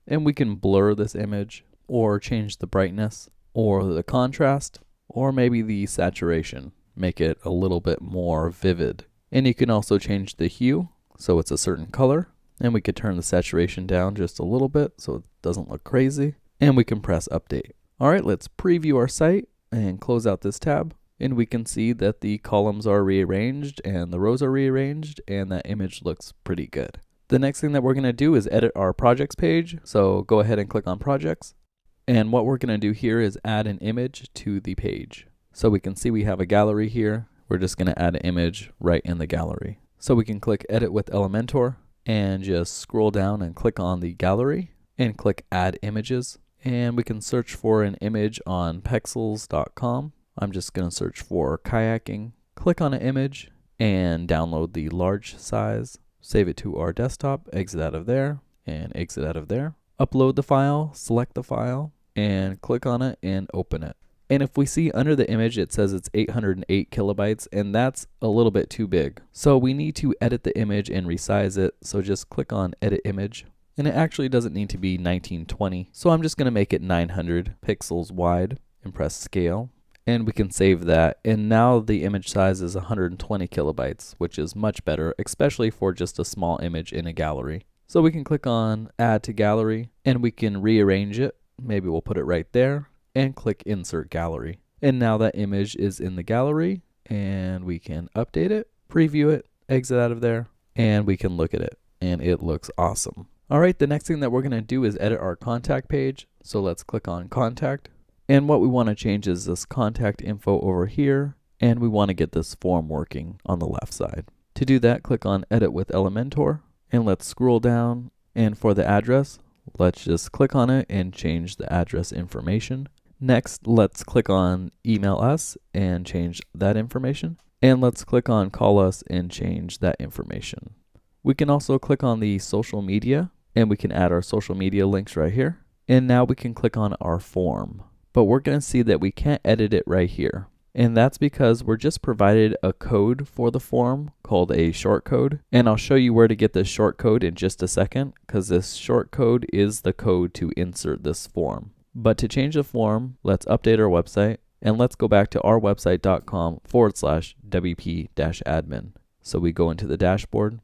and we can blur this image, or change the brightness, or the contrast, or maybe the saturation, make it a little bit more vivid. And you can also change the hue, so it's a certain color. And we could turn the saturation down just a little bit so it doesn't look crazy. And we can press update. All right, let's preview our site and close out this tab. And we can see that the columns are rearranged and the rows are rearranged, and that image looks pretty good. The next thing that we're going to do is edit our projects page. So go ahead and click on projects. And what we're going to do here is add an image to the page. So we can see we have a gallery here. We're just going to add an image right in the gallery. So we can click edit with Elementor and just scroll down and click on the gallery and click add images. And we can search for an image on pexels.com. I'm just going to search for kayaking. Click on an image and download the large size. Save it to our desktop, exit out of there, and exit out of there. Upload the file, select the file, and click on it and open it. And if we see under the image, it says it's 808 kilobytes, and that's a little bit too big. So we need to edit the image and resize it. So just click on edit image. And it actually doesn't need to be 1920. So I'm just going to make it 900 pixels wide and press scale. And we can save that. And now the image size is 120 kilobytes, which is much better, especially for just a small image in a gallery. So we can click on add to gallery and we can rearrange it. Maybe we'll put it right there and click insert gallery. And now that image is in the gallery and we can update it, preview it, exit out of there, and we can look at it and it looks awesome. All right, the next thing that we're going to do is edit our contact page. So let's click on contact. And what we want to change is this contact info over here, and we want to get this form working on the left side. To do that, click on Edit with Elementor, and let's scroll down, and for the address, let's just click on it and change the address information. Next, let's click on Email Us and change that information, and let's click on Call Us and change that information. We can also click on the social media, and we can add our social media links right here, and now we can click on our form. But we're going to see that we can't edit it right here. And that's because we're just provided a code for the form called a short code. And I'll show you where to get this short code in just a second, because this short code is the code to insert this form. But to change the form, let's update our website and let's go back to ourwebsite.com/wp-admin. So we go into the dashboard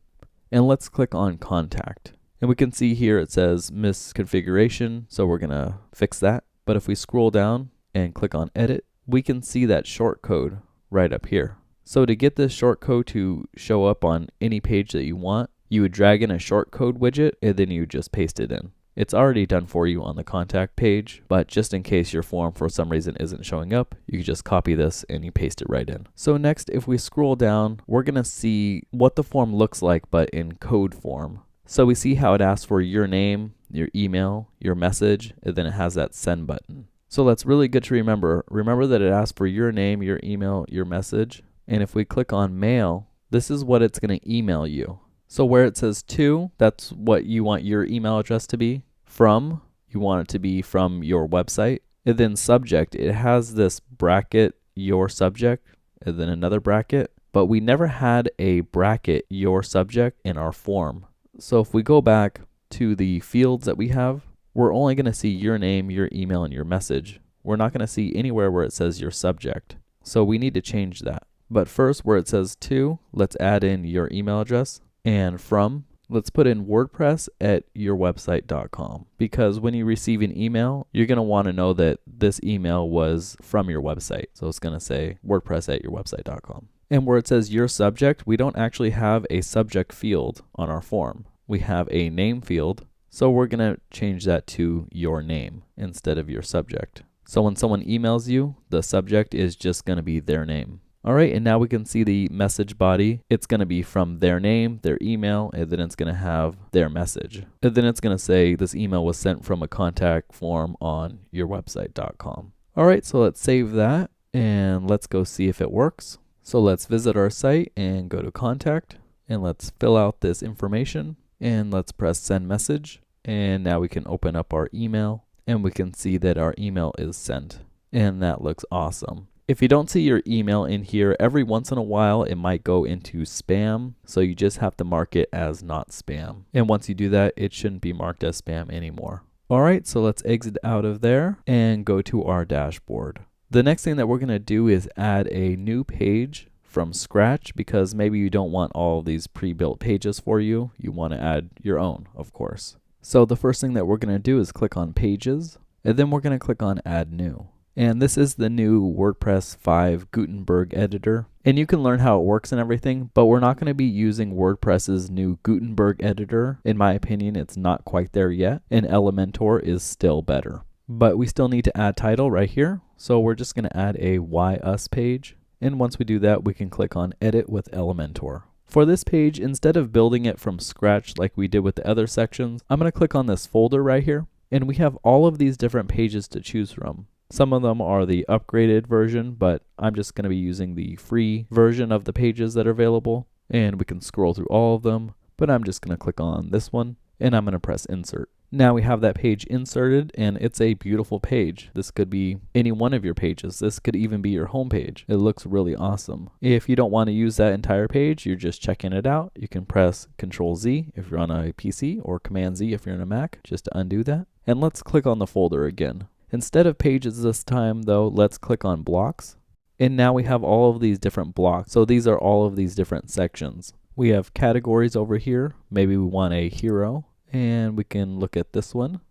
and let's click on contact. And we can see here it says misconfiguration. So we're going to fix that. But if we scroll down and click on edit, we can see that short code right up here. So to get this short code to show up on any page that you want, you would drag in a short code widget and then you just paste it in. It's already done for you on the contact page, but just in case your form for some reason isn't showing up, you can just copy this and you paste it right in. So next, if we scroll down, we're going to see what the form looks like, but in code form. So we see how it asks for your name, your email, your message, and then it has that send button. So that's really good to remember. Remember that it asks for your name, your email, your message. And if we click on mail, this is what it's going to email you. So where it says to, that's what you want your email address to be. From, you want it to be from your website. And then subject, it has this bracket, your subject, and then another bracket. But we never had a bracket, your subject, in our form. So if we go back to the fields that we have, we're only going to see your name, your email, and your message. We're not going to see anywhere where it says your subject. So we need to change that. But first, where it says to, let's add in your email address. And from, let's put in WordPress@yourwebsite.com. Because when you receive an email, you're going to want to know that this email was from your website. So it's going to say WordPress@yourwebsite.com. And where it says your subject, we don't actually have a subject field on our form. We have a name field, so we're going to change that to your name instead of your subject. So when someone emails you, the subject is just going to be their name. All right, and now we can see the message body. It's going to be from their name, their email, and then it's going to have their message. And then it's going to say this email was sent from a contact form on yourwebsite.com. All right, so let's save that and let's go see if it works. So let's visit our site and go to contact and let's fill out this information and let's press send message. And now we can open up our email and we can see that our email is sent, and that looks awesome. If you don't see your email in here, every once in a while it might go into spam, so you just have to mark it as not spam. And once you do that, it shouldn't be marked as spam anymore. All right, so let's exit out of there and go to our dashboard. The next thing that we're going to do is add a new page from scratch because maybe you don't want all of these pre-built pages for you. You want to add your own, of course. So the first thing that we're going to do is click on Pages, and then we're going to click on Add New. And this is the new WordPress 5 Gutenberg editor. And you can learn how it works and everything, but we're not going to be using WordPress's new Gutenberg editor. In my opinion, it's not quite there yet, and Elementor is still better. But we still need to add title right here. So we're just going to add a Why Us page. And once we do that, we can click on Edit with Elementor. For this page, instead of building it from scratch like we did with the other sections, I'm going to click on this folder right here. And we have all of these different pages to choose from. Some of them are the upgraded version, but I'm just going to be using the free version of the pages that are available. And we can scroll through all of them, but I'm just going to click on this one and I'm going to press Insert. Now we have that page inserted and it's a beautiful page. This could be any one of your pages. This could even be your home page. It looks really awesome. If you don't want to use that entire page, you're just checking it out. You can press Control Z if you're on a PC or Command Z if you're on a Mac just to undo that. And let's click on the folder again. Instead of pages this time though, let's click on blocks. And now we have all of these different blocks. So these are all of these different sections. We have categories over here. Maybe we want a hero. And we can look at this one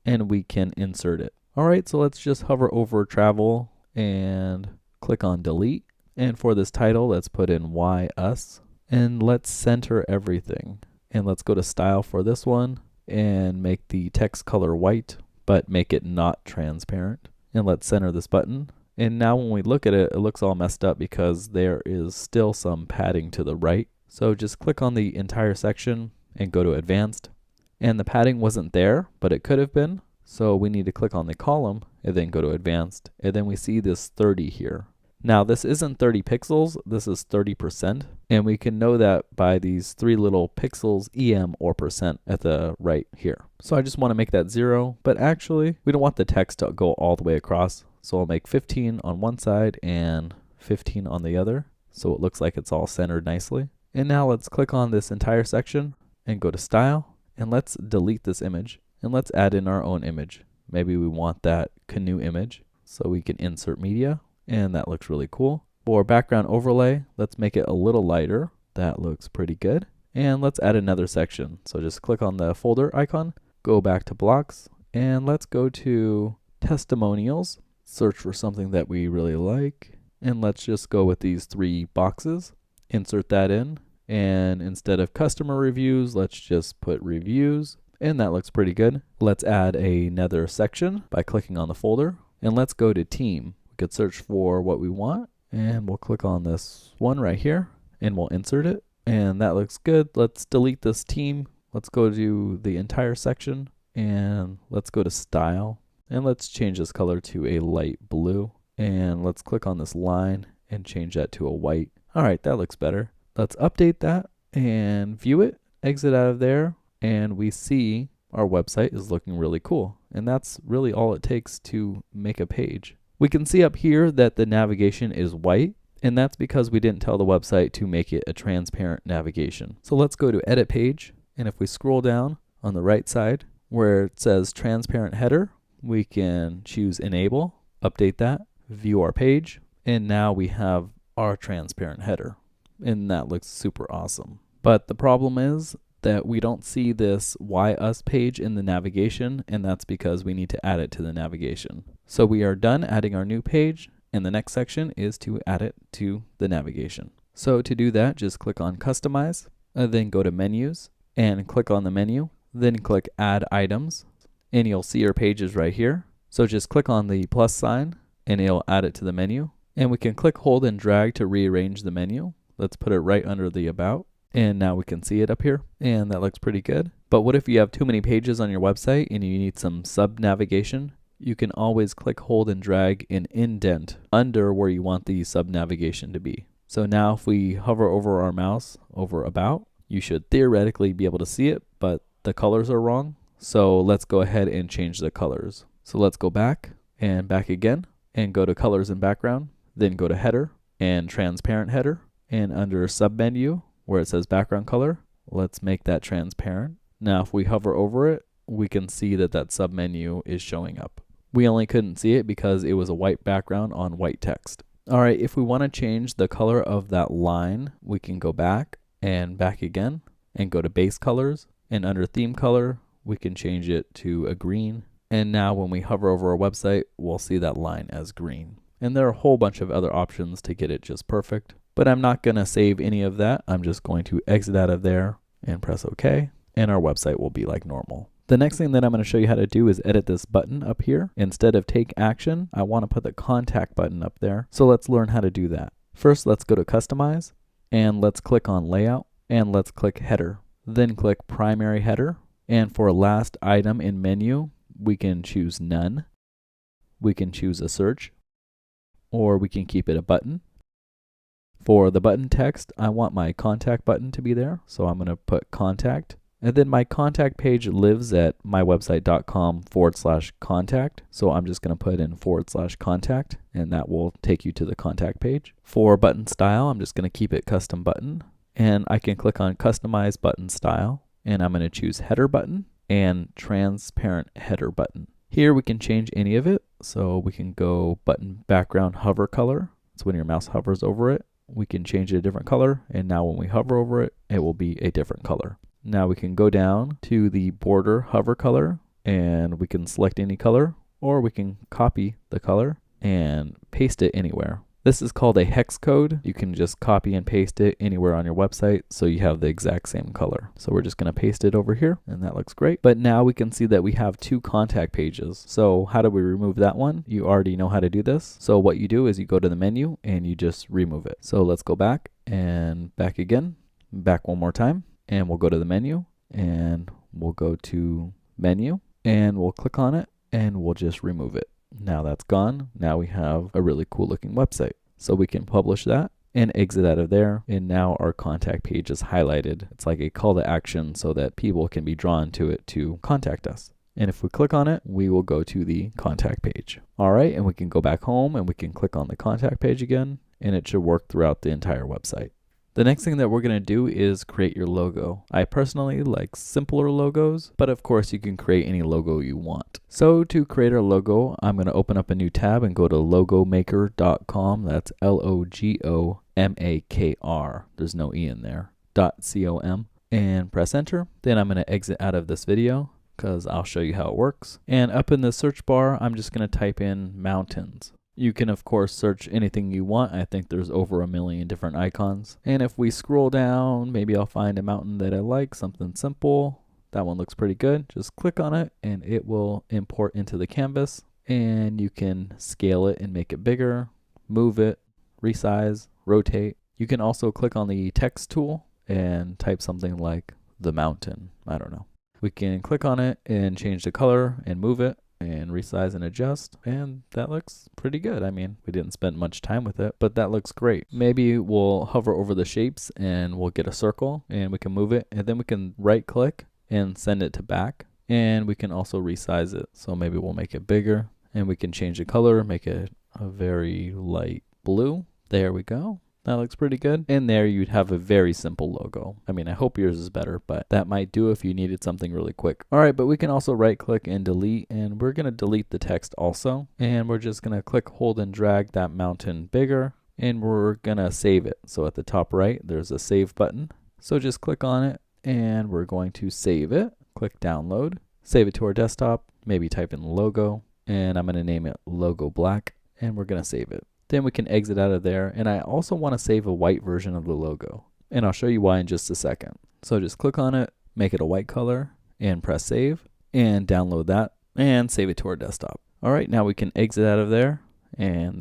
and we can insert it. All right, so let's just hover over travel and click on delete. And for this title, let's put in Why Us and let's center everything. And let's go to style for this one and make the text color white, but make it not transparent. And let's center this button. And now when we look at it, it looks all messed up because there is still some padding to the right. So just click on the entire section and go to advanced, and the padding wasn't there, but it could have been. So we need to click on the column and then go to advanced, and then we see this 30 here. Now this isn't 30 pixels, this is 30%, and we can know that by these three little pixels, EM or percent at the right here. So I just want to make that 0, but actually we don't want the text to go all the way across. So I'll make 15 on one side and 15 on the other, so it looks like it's all centered nicely. And now let's click on this entire section and go to style, and let's delete this image and let's add in our own image. Maybe we want that canoe image, so we can insert media, and that looks really cool. For background overlay, let's make it a little lighter. That looks pretty good. And let's add another section. So just click on the folder icon, go back to blocks, and let's go to testimonials, search for something that we really like, and let's just go with these 3 boxes, insert that in. And instead of customer reviews, let's just put reviews, and that looks pretty good. Let's add another section by clicking on the folder, and let's go to team. We could search for what we want, and we'll click on this one right here, and we'll insert it, and that looks good. Let's delete this team. Let's go to the entire section, and let's go to style, and let's change this color to a light blue, and let's click on this line and change that to a white. All right, that looks better. Let's update that and view it, exit out of there, and we see our website is looking really cool. And that's really all it takes to make a page. We can see up here that the navigation is white, and that's because we didn't tell the website to make it a transparent navigation. So let's go to edit page, and if we scroll down on the right side where it says transparent header, we can choose enable, update that, view our page, and now we have our transparent header. And that looks super awesome. But the problem is that we don't see this Why Us page in the navigation, and that's because we need to add it to the navigation. So we are done adding our new page, and the next section is to add it to the navigation. So to do that, just click on Customize, and then go to Menus, and click on the menu, then click Add Items, and you'll see your pages right here. So just click on the plus sign, and it'll add it to the menu. And we can click, hold, and drag to rearrange the menu. Let's put it right under the About. And now we can see it up here, and that looks pretty good. But what if you have too many pages on your website and you need some sub-navigation? You can always click, hold, and drag and indent under where you want the sub-navigation to be. So now if we hover over our mouse over About, you should theoretically be able to see it, but the colors are wrong. So let's go ahead and change the colors. So let's go back and back again and go to Colors and Background, then go to Header and Transparent Header, and under Submenu where it says Background Color, let's make that transparent. Now if we hover over it, we can see that that submenu is showing up. We only couldn't see it because it was a white background on white text. All right, if we want to change the color of that line, we can go back and back again and go to base colors, and under theme color, we can change it to a green. And now when we hover over our website, we'll see that line as green. And there are a whole bunch of other options to get it just perfect, but I'm not going to save any of that. I'm just going to exit out of there and press OK, and our website will be like normal. The next thing that I'm going to show you how to do is edit this button up here. Instead of take action, I want to put the contact button up there. So let's learn how to do that. First, let's go to customize, and let's click on layout, and let's click header. Then click primary header, and for last item in menu, we can choose none. We can choose a search, or we can keep it a button. For the button text, I want my contact button to be there, so I'm going to put contact. And then my contact page lives at mywebsite.com/contact. So I'm just going to put in /contact, and that will take you to the contact page. For button style, I'm just going to keep it custom button. And I can click on customize button style, and I'm going to choose header button and transparent header button. Here we can change any of it. So we can go button background hover color. It's when your mouse hovers over it. We can change it a different color, and now when we hover over it, it will be a different color. Now we can go down to the border hover color, and we can select any color, or we can copy the color and paste it anywhere. This is called a hex code. You can just copy and paste it anywhere on your website so you have the exact same color. So we're just going to paste it over here, and that looks great. But now we can see that we have two contact pages. So how do we remove that one? You already know how to do this. So what you do is you go to the menu and you just remove it. So let's go back and back again, back one more time. And we'll go to the menu, and we'll go to menu, and we'll click on it, and we'll just remove it. Now that's gone. Now we have a really cool looking website. So we can publish that and exit out of there. And now our contact page is highlighted. It's like a call to action so that people can be drawn to it to contact us. And if we click on it, we will go to the contact page. All right, and we can go back home, and we can click on the contact page again, and it should work throughout the entire website. The next thing that we're going to do is create your logo. I personally like simpler logos, but of course you can create any logo you want. So to create our logo, I'm going to open up a new tab and go to logomaker.com. That's LOGOMAKR. There's no E in there. .com, and press enter. Then I'm going to exit out of this video because I'll show you how it works. And up in the search bar, I'm just going to type in mountains. You can, of course, search anything you want. I think there's over 1 million different icons. And if we scroll down, maybe I'll find a mountain that I like, something simple. That one looks pretty good. Just click on it, and it will import into the canvas. And you can scale it and make it bigger, move it, resize, rotate. You can also click on the text tool and type something like the mountain. I don't know. We can click on it and change the color and move it, and resize and adjust, and that looks pretty good. I mean, we didn't spend much time with it, but that looks great. Maybe we'll hover over the shapes and we'll get a circle, and we can move it, and then we can right click and send it to back, and we can also resize it. So maybe we'll make it bigger, and we can change the color, make it a very light blue. There we go. That looks pretty good. And there you'd have a very simple logo. I mean, I hope yours is better, but that might do if you needed something really quick. All right, but we can also right click and delete, and we're going to delete the text also. And we're just going to click, hold, and drag that mountain bigger, and we're going to save it. So at the top right, there's a save button. So just click on it, and we're going to save it. Click download, save it to our desktop, maybe type in logo, and I'm going to name it Logo Black, and we're going to save it. Then we can exit out of there, and I also want to save a white version of the logo, and I'll show you why in just a second. So just click on it, make it a white color, and press save, and download that, and save it to our desktop. All right, now we can exit out of there, and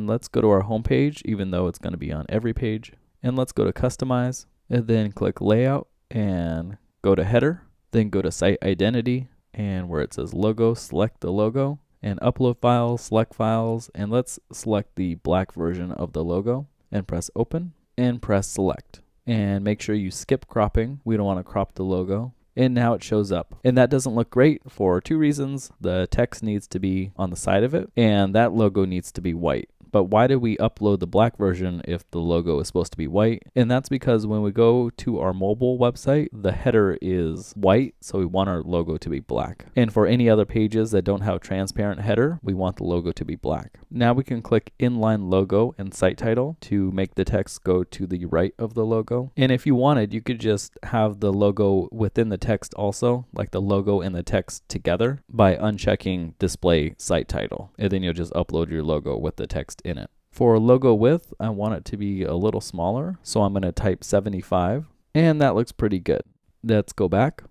let's go to our home page, even though it's going to be on every page, and let's go to customize, and then click layout, and go to header, then go to site identity, and where it says logo, select the logo, and upload files, select files, and let's select the black version of the logo, and press open, and press select. And make sure you skip cropping. We don't want to crop the logo. And now it shows up. And that doesn't look great for two reasons. The text needs to be on the side of it, and that logo needs to be white. But why did we upload the black version if the logo is supposed to be white? And that's because when we go to our mobile website, the header is white, so we want our logo to be black. And for any other pages that don't have transparent header, we want the logo to be black. Now we can click inline logo and site title to make the text go to the right of the logo. And if you wanted, you could just have the logo within the text also, like the logo and the text together, by unchecking display site title. And then you'll just upload your logo with the text in it. For logo width, I want it to be a little smaller, so I'm going to type 75, and that looks pretty good. Let's go back.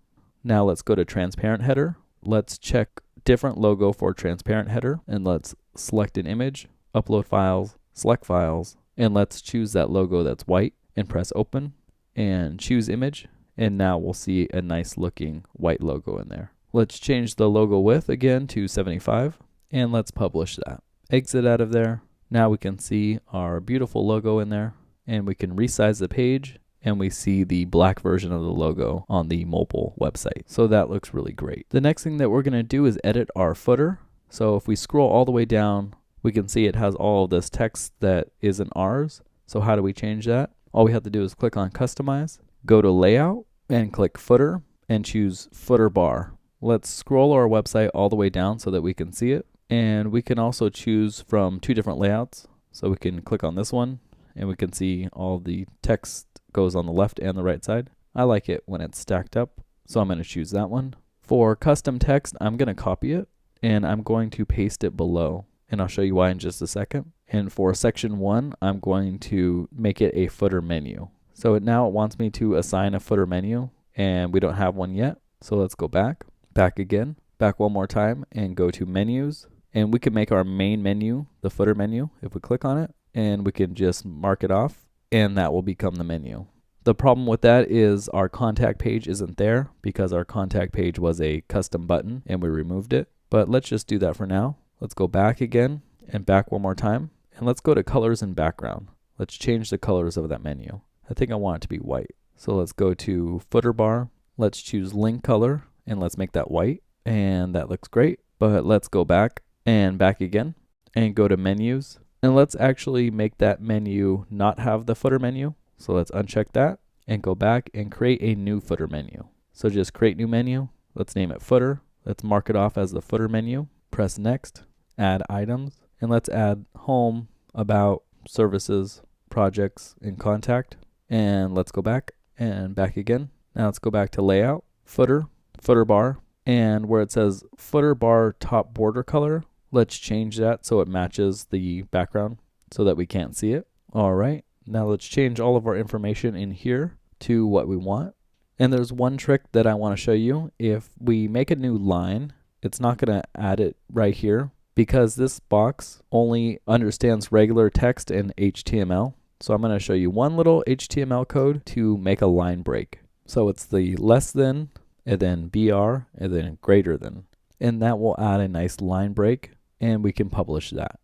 Now let's go to transparent header. Let's check different logo for transparent header, and let's select an image, upload files, select files, and let's choose that logo that's white and press open and choose image, and now we'll see a nice looking white logo in there. Let's change the logo width again to 75, and let's publish that. Exit out of there. Now we can see our beautiful logo in there, and we can resize the page, and we see the black version of the logo on the mobile website. So that looks really great. The next thing that we're going to do is edit our footer. So if we scroll all the way down, we can see it has all of this text that isn't ours. So how do we change that? All we have to do is click on customize, go to layout, and click footer, and choose footer bar. Let's scroll our website all the way down so that we can see it. And we can also choose from two different layouts. So we can click on this one, and we can see all the text goes on the left and the right side. I like it when it's stacked up, so I'm going to choose that one. For custom text, I'm going to copy it, and I'm going to paste it below. And I'll show you why in just a second. And for section 1, I'm going to make it a footer menu. So now it wants me to assign a footer menu, and we don't have one yet. So let's go back again, back one more time, and go to menus. And we can make our main menu the footer menu if we click on it, and we can just mark it off, and that will become the menu. The problem with that is our contact page isn't there because our contact page was a custom button and we removed it. But let's just do that for now. Let's go back again and back one more time, and let's go to colors and background. Let's change the colors of that menu. I think I want it to be white. So let's go to footer bar. Let's choose link color, and let's make that white, and that looks great. But let's go back and back again and go to menus, and let's actually make that menu not have the footer menu. So let's uncheck that and go back and create a new footer menu. So just create new menu. Let's name it footer. Let's mark it off as the footer menu. Press next, add items, and let's add home, about, services, projects, and contact. And let's go back and back again. Now let's go back to layout, footer, footer bar, and where it says footer bar top border color, let's change that so it matches the background so that we can't see it. All right, now let's change all of our information in here to what we want. And there's one trick that I want to show you. If we make a new line, it's not going to add it right here because this box only understands regular text and HTML. So I'm going to show you one little HTML code to make a line break. So it's the less than, and then BR, and then greater than. And that will add a nice line break, and we can publish that.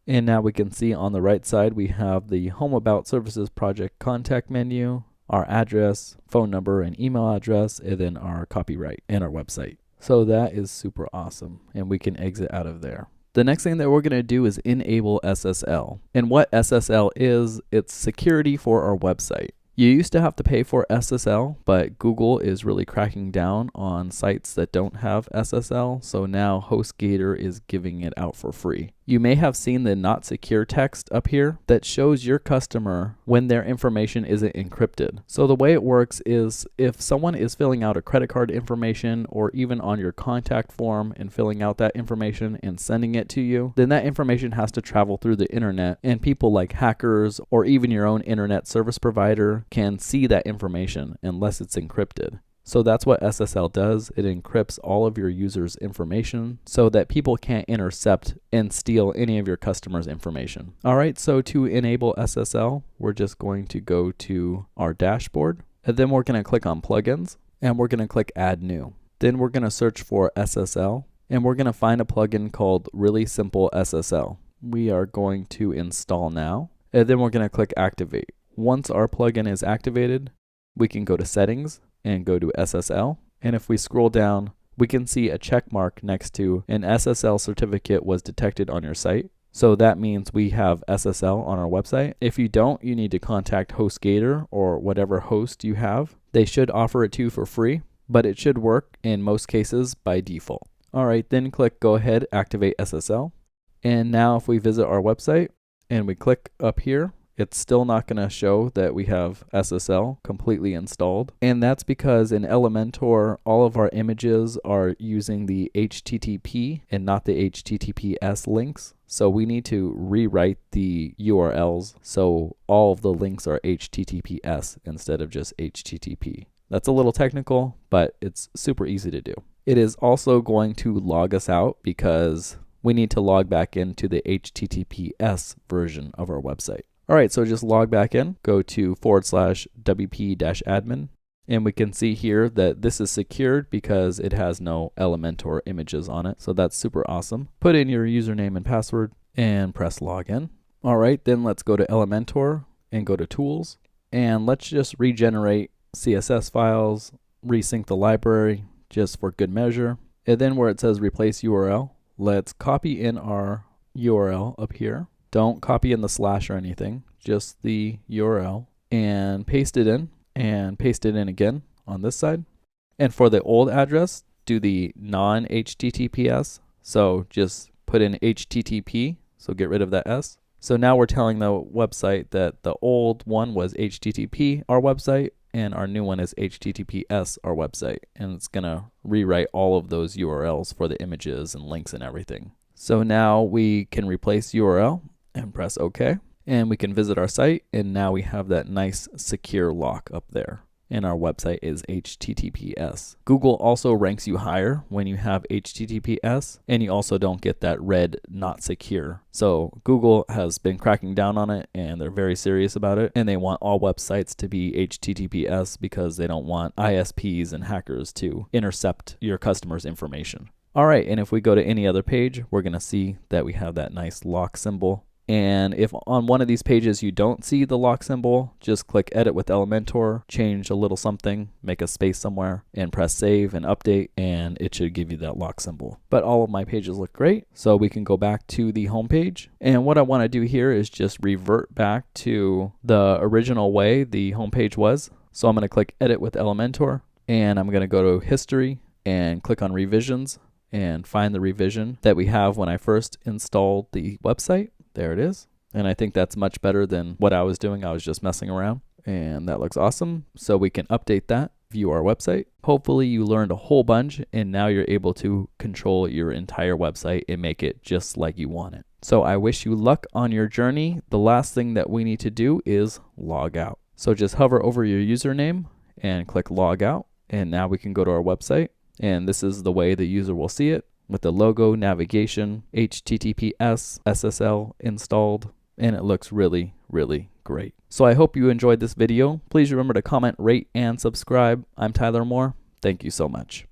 And now we can see on the right side, we have the Home About Services Project contact menu, our address, phone number, and email address, and then our copyright and our website. So that is super awesome, and we can exit out of there. The next thing that we're going to do is enable SSL. And what SSL is, it's security for our website. You used to have to pay for SSL, but Google is really cracking down on sites that don't have SSL, so now HostGator is giving it out for free. You may have seen the not secure text up here that shows your customer when their information isn't encrypted. So the way it works is if someone is filling out a credit card information or even on your contact form and filling out that information and sending it to you, then that information has to travel through the internet, and people like hackers or even your own internet service provider can see that information unless it's encrypted. So that's what SSL does. It encrypts all of your users' information so that people can't intercept and steal any of your customers' information. All right, so to enable SSL, we're just going to go to our dashboard, and then we're going to click on plugins, and we're going to click add new. Then we're going to search for SSL, and we're going to find a plugin called Really Simple SSL. We are going to install now, and then we're going to click activate. Once our plugin is activated, we can go to settings and go to SSL. And if we scroll down, we can see a check mark next to an SSL certificate was detected on your site. So that means we have SSL on our website. If you don't, you need to contact HostGator or whatever host you have. They should offer it to you for free, but it should work in most cases by default. All right, then click Go Ahead, Activate SSL. And now if we visit our website and we click up here, it's still not going to show that we have SSL completely installed. And that's because in Elementor, all of our images are using the HTTP and not the HTTPS links. So we need to rewrite the URLs so all of the links are HTTPS instead of just HTTP. That's a little technical, but it's super easy to do. It is also going to log us out because we need to log back into the HTTPS version of our website. All right, so just log back in, go to /wp-admin, and we can see here that this is secured because it has no Elementor images on it. So that's super awesome. Put in your username and password and press login. All right, then let's go to Elementor and go to Tools. And let's just regenerate CSS files, resync the library just for good measure. And then where it says replace URL, let's copy in our URL up here. Don't copy in the slash or anything, just the URL, and paste it in, and paste it in again on this side. And for the old address, do the non-HTTPS. So just put in HTTP, so get rid of that S. So now we're telling the website that the old one was HTTP, our website, and our new one is HTTPS, our website. And it's gonna rewrite all of those URLs for the images and links and everything. So now we can replace URL and press OK. And we can visit our site, and now we have that nice secure lock up there. And our website is HTTPS. Google also ranks you higher when you have HTTPS, and you also don't get that red not secure. So Google has been cracking down on it, and they're very serious about it, and they want all websites to be HTTPS because they don't want ISPs and hackers to intercept your customers' information. All right, and if we go to any other page, we're gonna see that we have that nice lock symbol. And if on one of these pages you don't see the lock symbol, just click Edit with Elementor, change a little something, make a space somewhere, and press Save and Update, and it should give you that lock symbol. But all of my pages look great, so we can go back to the home page. And what I want to do here is just revert back to the original way the home page was. So I'm going to click Edit with Elementor, and I'm going to go to History and click on Revisions and find the revision that we have when I first installed the website. There it is. And I think that's much better than what I was doing. I was just messing around, and that looks awesome. So we can update that, view our website. Hopefully you learned a whole bunch, and now you're able to control your entire website and make it just like you want it. So I wish you luck on your journey. The last thing that we need to do is log out. So just hover over your username and click log out. And now we can go to our website, and this is the way the user will see it, with the logo, navigation, HTTPS, SSL installed, and it looks really, really great. So I hope you enjoyed this video. Please remember to comment, rate, and subscribe. I'm Tyler Moore. Thank you so much.